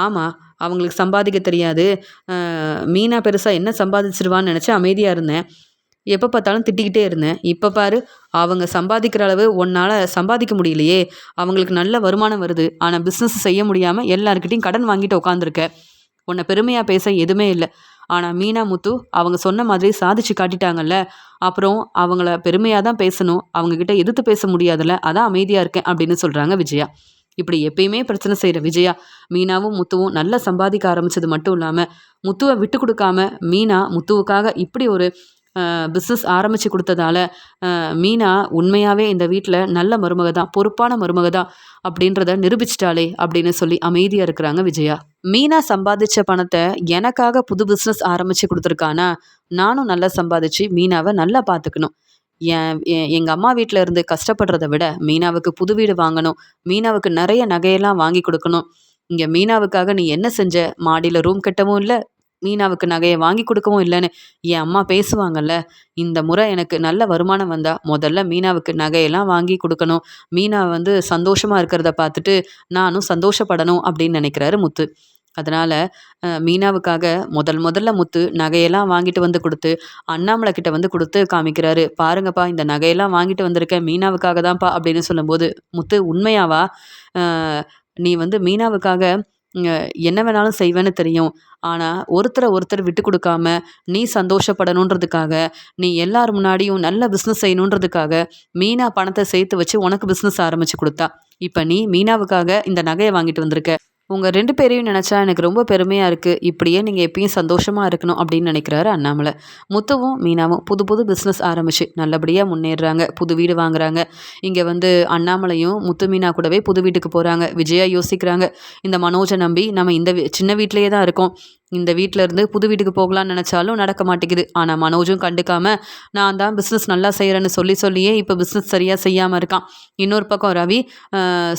ஆமாம் அவங்களுக்கு சம்பாதிக்க தெரியாது, மீனா பெருசாக என்ன சம்பாதிச்சிருவான்னு நினச்சி அமைதியாக இருந்தேன். எப்போ பார்த்தாலும் திட்டிக்கிட்டே இருந்தேன். இப்போ பாரு, அவங்க சம்பாதிக்கிற அளவு உன்னால் சம்பாதிக்க முடியலையே. அவங்களுக்கு நல்ல வருமானம் வருது. ஆனால் பிஸ்னஸ் செய்ய முடியாமல் எல்லாருக்கிட்டையும் கடன் வாங்கிட்டு உட்காந்துருக்க. உன்னை பெருமையாக பேச எதுவுமே இல்லை. ஆனால் மீனா, முத்து அவங்க சொன்ன மாதிரி சாதிச்சு காட்டிட்டாங்கல்ல. அப்புறம் அவங்கள பெருமையாக தான் பேசணும். அவங்கக்கிட்ட எதிர்த்து பேச முடியாதுல்ல. அதான் அமைதியாக இருக்கேன் அப்படின்னு சொல்கிறாங்க விஜயா. இப்படி எப்பயுமே பிரச்சனை செய்கிற விஜயா, மீனாவும் முத்துவும் நல்லா சம்பாதிக்க ஆரம்பிச்சது மட்டும் இல்லாமல், முத்துவை விட்டு கொடுக்காம மீனா முத்துவுக்காக இப்படி ஒரு பிஸ்னஸ் ஆரம்பித்து கொடுத்ததால மீனா உண்மையாகவே இந்த வீட்டில் நல்ல மருமக தான், பொறுப்பான மருமக தான் அப்படின்றத நிரூபிச்சிட்டாளே அப்படின்னு சொல்லி அமைதியாக இருக்கிறாங்க விஜயா. மீனா சம்பாதிச்ச பணத்தை எனக்காக புது பிஸ்னஸ் ஆரம்பித்து கொடுத்துருக்கானா, நானும் நல்லா சம்பாதிச்சு மீனாவை நல்லா பார்த்துக்கணும். எங்கள் அம்மா வீட்டில் இருந்து கஷ்டப்படுறத விட மீனாவுக்கு புது வீடு வாங்கணும், மீனாவுக்கு நிறைய நகையெல்லாம் வாங்கி கொடுக்கணும். இங்கே மீனாவுக்காக நீ என்ன செஞ்ச? மாடியில் ரூம் கட்டவும் இல்லை, மீனாவுக்கு நகையை வாங்கி கொடுக்கவும் இல்லைன்னு என் அம்மா பேசுவாங்கல்ல. இந்த முறை எனக்கு நல்ல வருமானம் வந்தால் முதல்ல மீனாவுக்கு நகையெல்லாம் வாங்கி கொடுக்கணும். மீனா வந்து சந்தோஷமாக இருக்கிறத பார்த்துட்டு நானும் சந்தோஷப்படணும் அப்படின்னு நினைக்கிறாரு முத்து. அதனால் மீனாவுக்காக முதல்ல முத்து நகையெல்லாம் வாங்கிட்டு வந்து கொடுத்து அண்ணாமலை கிட்ட வந்து கொடுத்து காமிக்கிறாரு. பாருங்கப்பா, இந்த நகையெல்லாம் வாங்கிட்டு வந்திருக்கேன் மீனாவுக்காக தான்ப்பா அப்படின்னு சொல்லும்போது, முத்து உண்மையாவா? நீ வந்து மீனாவுக்காக என்ன வேணாலும் செய்வேன்னு தெரியும். ஆனால் ஒருத்தர் விட்டு கொடுக்காம நீ சந்தோஷப்படணுன்றதுக்காக, நீ எல்லார் முன்னாடியும் நல்ல பிஸ்னஸ் செய்யணுன்றதுக்காக மீனா பணத்தை சேர்த்து வச்சு உனக்கு பிஸ்னஸ் ஆரம்பித்து கொடுத்தா. இப்போ நீ மீனாவுக்காக இந்த நகையை வாங்கிட்டு வந்திருக்க. உங்கள் 2 பேரையும் நினச்சா எனக்கு ரொம்ப பெருமையாக இருக்குது. இப்படியே நீங்கள் எப்பயும் சந்தோஷமாக இருக்கணும் அப்படின்னு நினைக்கிறாரு அண்ணாமலை. முத்துவும் மீனாவும் புது பிஸ்னஸ் ஆரம்பித்து நல்லபடியாக முன்னேறுறாங்க. புது வீடு வாங்குறாங்க. இங்கே வந்து அண்ணாமலையும் முத்து மீனா கூடவே புது வீட்டுக்கு போகிறாங்க. விஜயா யோசிக்கிறாங்க, இந்த மனோஜை நம்பி நம்ம இந்த சின்ன வீட்டிலேயே தான் இருக்கோம். இந்த வீட்டில் இருந்து புது வீட்டுக்கு போகலான்னு நினச்சாலும் நடக்க மாட்டேங்குது. ஆனால் மனோஜும் கண்டுக்காமல் நான் தான் பிஸ்னஸ் நல்லா செய்கிறேன்னு சொல்லியே இப்போ பிஸ்னஸ் சரியாக செய்யாமல் இருக்கான். இன்னொரு பக்கம் ரவி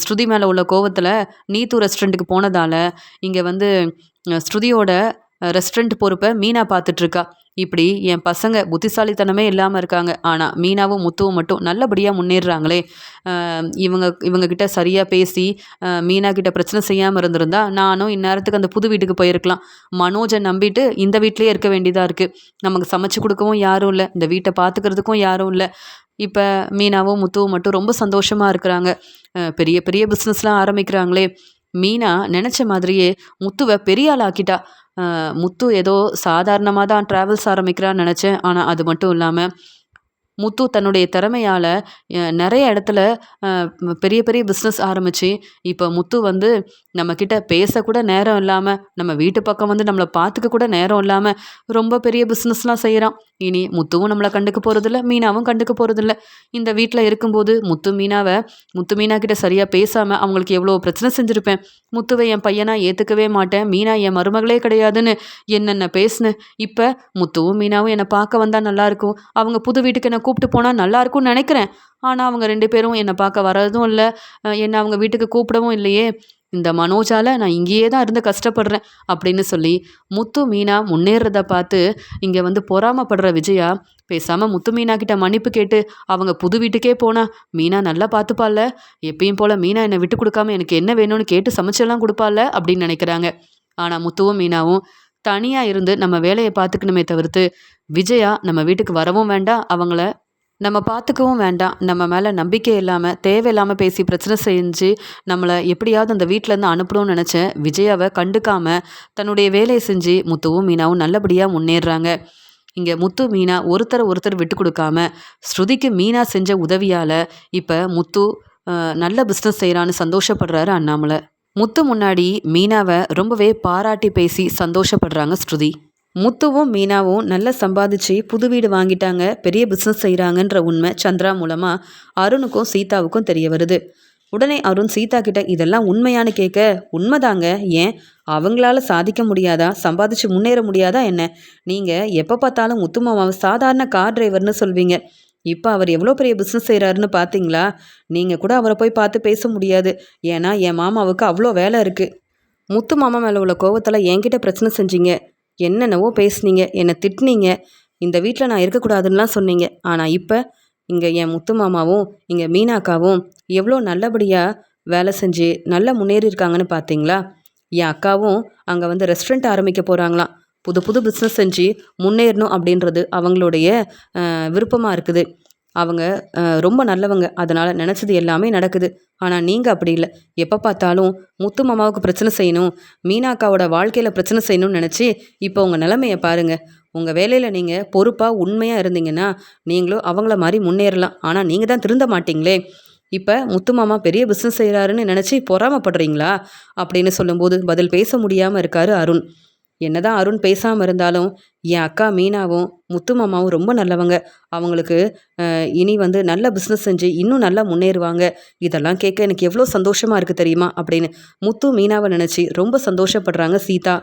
ஸ்ருதி மேலே உள்ள கோவத்தில் நீத்து ரெஸ்டாரண்ட்டுக்கு போனதால் இங்கே வந்து ஸ்ருதியோட ரெஸ்டாரண்ட் பொறுப்பை மீனா பார்த்துட்ருக்கா. இப்படி என் பசங்க புத்திசாலித்தனமே இல்லாமல் இருக்காங்க. ஆனால் மீனாவும் முத்துவும் மட்டும் நல்லபடியாக முன்னேறுறாங்களே. இவங்கக்கிட்ட சரியாக பேசி மீனா கிட்ட பிரச்சனை செய்யாமல் இருந்திருந்தா நானும் இந்நேரத்துக்கு அந்த புது வீட்டுக்கு போயிருக்கலாம். மனோஜை நம்பிட்டு இந்த வீட்டிலே இருக்க வேண்டியதாக இருக்குது. நமக்கு சமைச்சு கொடுக்கவும் யாரும் இல்லை, இந்த வீட்டை பார்த்துக்கிறதுக்கும் யாரும் இல்லை. இப்போ மீனாவும் முத்துவும் மட்டும் ரொம்ப சந்தோஷமாக இருக்கிறாங்க. பெரிய பெரிய பிஸ்னஸ்லாம் ஆரம்பிக்கிறாங்களே. மீனா நினச்ச மாதிரியே முத்துவை பெரிய ஆள் ஆக்கிட்டா. முத்து ஏதோ சாதாரணமாக தான் ட்ராவல்ஸ் ஆரம்பிக்கிறான்னு நினச்சேன். ஆனால் அது மட்டும் இல்லாமல் முத்து தன்னுடைய திறமையால் நிறைய இடத்துல பெரிய பெரிய பிஸ்னஸ் ஆரம்பித்து இப்போ முத்து வந்து நம்மக்கிட்ட பேசக்கூட நேரம் இல்லாமல், நம்ம வீட்டு பக்கம் வந்து நம்மளை பார்த்துக்க கூட நேரம் இல்லாமல் ரொம்ப பெரிய பிஸ்னஸ்லாம் செய்கிறான். இனி முத்துவும் நம்மளை கண்டுக்க போகிறதில்ல, மீனாவும் கண்டுக்க போகிறதில்ல. இந்த வீட்டில் இருக்கும்போது முத்து மீனா கிட்ட சரியாக பேசாமல் அவங்களுக்கு எவ்வளோ பிரச்சனை செஞ்சுருப்பேன். முத்துவை என் பையனாக ஏற்றுக்கவே மாட்டேன், மீனா என் மருமகளே கிடையாதுன்னு என்னென்ன பேசினேன். இப்போ முத்துவும் மீனாவும் என்னை பார்க்க வந்தால் நல்லாயிருக்கும், அவங்க புது வீட்டுக்கு என்னை கூப்பிட்டு போனால் நல்லாயிருக்கும்னு நினைக்கிறேன். ஆனால் அவங்க 2 பேரும் என்னை பார்க்க வரதும் இல்லை, என்னை அவங்க வீட்டுக்கு கூப்பிடவும் இல்லையே. இந்த மனோஜால் நான் இங்கேயே தான் இருந்து கஷ்டப்படுறேன் அப்படின்னு சொல்லி முத்து மீனா முன்னேறதை பார்த்து இங்கே வந்து பொறாமப்படுற விஜயா பேசாமல் முத்து மீனா கிட்ட மன்னிப்பு கேட்டு அவங்க புது வீட்டுக்கே போனா மீனா நல்லா பார்த்துப்பாள்ல, எப்பயும் போல் மீனா என்னை விட்டு கொடுக்காம எனக்கு என்ன வேணும்னு கேட்டு சமைச்செல்லாம் கொடுப்பாள்ல அப்படின்னு நினைக்கிறாங்க. ஆனால் முத்துவும் மீனாவும் தனியாக இருந்து நம்ம வேலையை பார்த்துக்கணுமே தவிர்த்து விஜயா நம்ம வீட்டுக்கு வரவும் வேண்டாம், அவங்கள நம்ம பார்த்துக்கவும் வேண்டாம். நம்ம மேலே நம்பிக்கை இல்லாமல் தேவையில்லாமல் பேசி பிரச்சனை செஞ்சு நம்மளை எப்படியாவது அந்த வீட்டிலேருந்து அனுப்பணும்னு நினச்சேன் விஜயாவை கண்டுக்காமல் தன்னுடைய வேலையை செஞ்சு முத்துவும் மீனாவும் நல்லபடியாக முன்னேறுறாங்க. இங்கே முத்து மீனா ஒருத்தர் விட்டு கொடுக்காம ஸ்ருதிக்கு மீனா செஞ்ச உதவியால் இப்போ முத்து நல்ல பிஸ்னஸ் செய்கிறான்னு சந்தோஷப்படுறாரு அண்ணாமலை. முத்து முன்னாடி மீனாவை ரொம்பவே பாராட்டி பேசி சந்தோஷப்படுறாங்க ஸ்ருதி. முத்துவும் மீனாவும் நல்லா சம்பாதிச்சு புது வீடு வாங்கிட்டாங்க, பெரிய பிஸ்னஸ் செய்கிறாங்கன்ற உண்மை சந்திரா மூலமாக அருணுக்கும் சீதாவுக்கும் தெரிய வருது. உடனே அருண் சீதா கிட்ட இதெல்லாம் உண்மையானு கேட்க, உண்மைதாங்க, ஏன் அவங்களால சாதிக்க முடியாதா, சம்பாதிச்சு முன்னேற முடியாதா என்ன? நீங்கள் எப்போ பார்த்தாலும் முத்து மாமாவை சாதாரண கார் டிரைவர்னு சொல்வீங்க, இப்போ அவர் எவ்வளோ பெரிய பிஸ்னஸ் செய்கிறாருன்னு பார்த்தீங்களா? நீங்கள் கூட அவரை போய் பார்த்து பேச முடியாது, ஏன்னா என் மாமாவுக்கு அவ்வளோ வேலை இருக்குது. முத்து மாமா மேலே உள்ள கோவத்தில் என்கிட்ட பிரச்சனை செஞ்சீங்க, என்னென்னவோ பேசுனீங்க, என்னை திட்டினீங்க, இந்த வீட்டில் நான் இருக்கக்கூடாதுன்னெலாம் சொன்னீங்க. ஆனால் இப்போ இங்கே என் முத்து மாமாவும் இங்கே மீனாக்காவும் எவ்வளோ நல்லபடியாக வேலை செஞ்சு நல்லா முன்னேறி இருக்காங்கன்னு பார்த்தீங்களா? என் அக்காவும் அங்கே வந்து ரெஸ்டாரண்ட் ஆரம்பிக்க போகிறாங்களாம். புது புது பிஸ்னஸ் செஞ்சு முன்னேறணும் அப்படின்றது அவங்களுடைய விருப்பமாக இருக்குது. அவங்க ரொம்ப நல்லவங்க. அதனால் நினச்சது எல்லாமே நடக்குது. ஆனால் நீங்கள் அப்படி இல்லை. எப்போ பார்த்தாலும் முத்து மாமாவுக்கு பிரச்சனை செய்யணும், மீனாக்காவோட வாழ்க்கையில் பிரச்சனை செய்யணும்னு நினச்சி இப்போ உங்கள் நிலைமையை பாருங்கள். உங்கள் வேலையில் நீங்கள் பொறுப்பாக உண்மையாக இருந்தீங்கன்னா நீங்களும் அவங்கள மாதிரி முன்னேறலாம். ஆனால் நீங்கள் தான் திருந்த மாட்டீங்களே. இப்போ முத்து மாமா பெரிய பிஸ்னஸ் செய்கிறாருன்னு நினச்சி பொறாமப்படுறீங்களா அப்படின்னு சொல்லும்போது பதில் பேச முடியாமல் இருக்காரு அருண். என்னதான் அருண் பேசாமல் இருந்தாலும் என் அக்கா மீனாவும் முத்து மாமாவும் ரொம்ப நல்லவங்க. அவங்களுக்கு இனி வந்து நல்ல பிஸ்னஸ் செஞ்சு இன்னும் நல்லா முன்னேறுவாங்க. இதெல்லாம் கேட்க எனக்கு எவ்வளோ சந்தோஷமாக இருக்குது தெரியுமா அப்படின்னு முத்து மீனாவை நினச்சி ரொம்ப சந்தோஷப்படுறாங்க சீதா.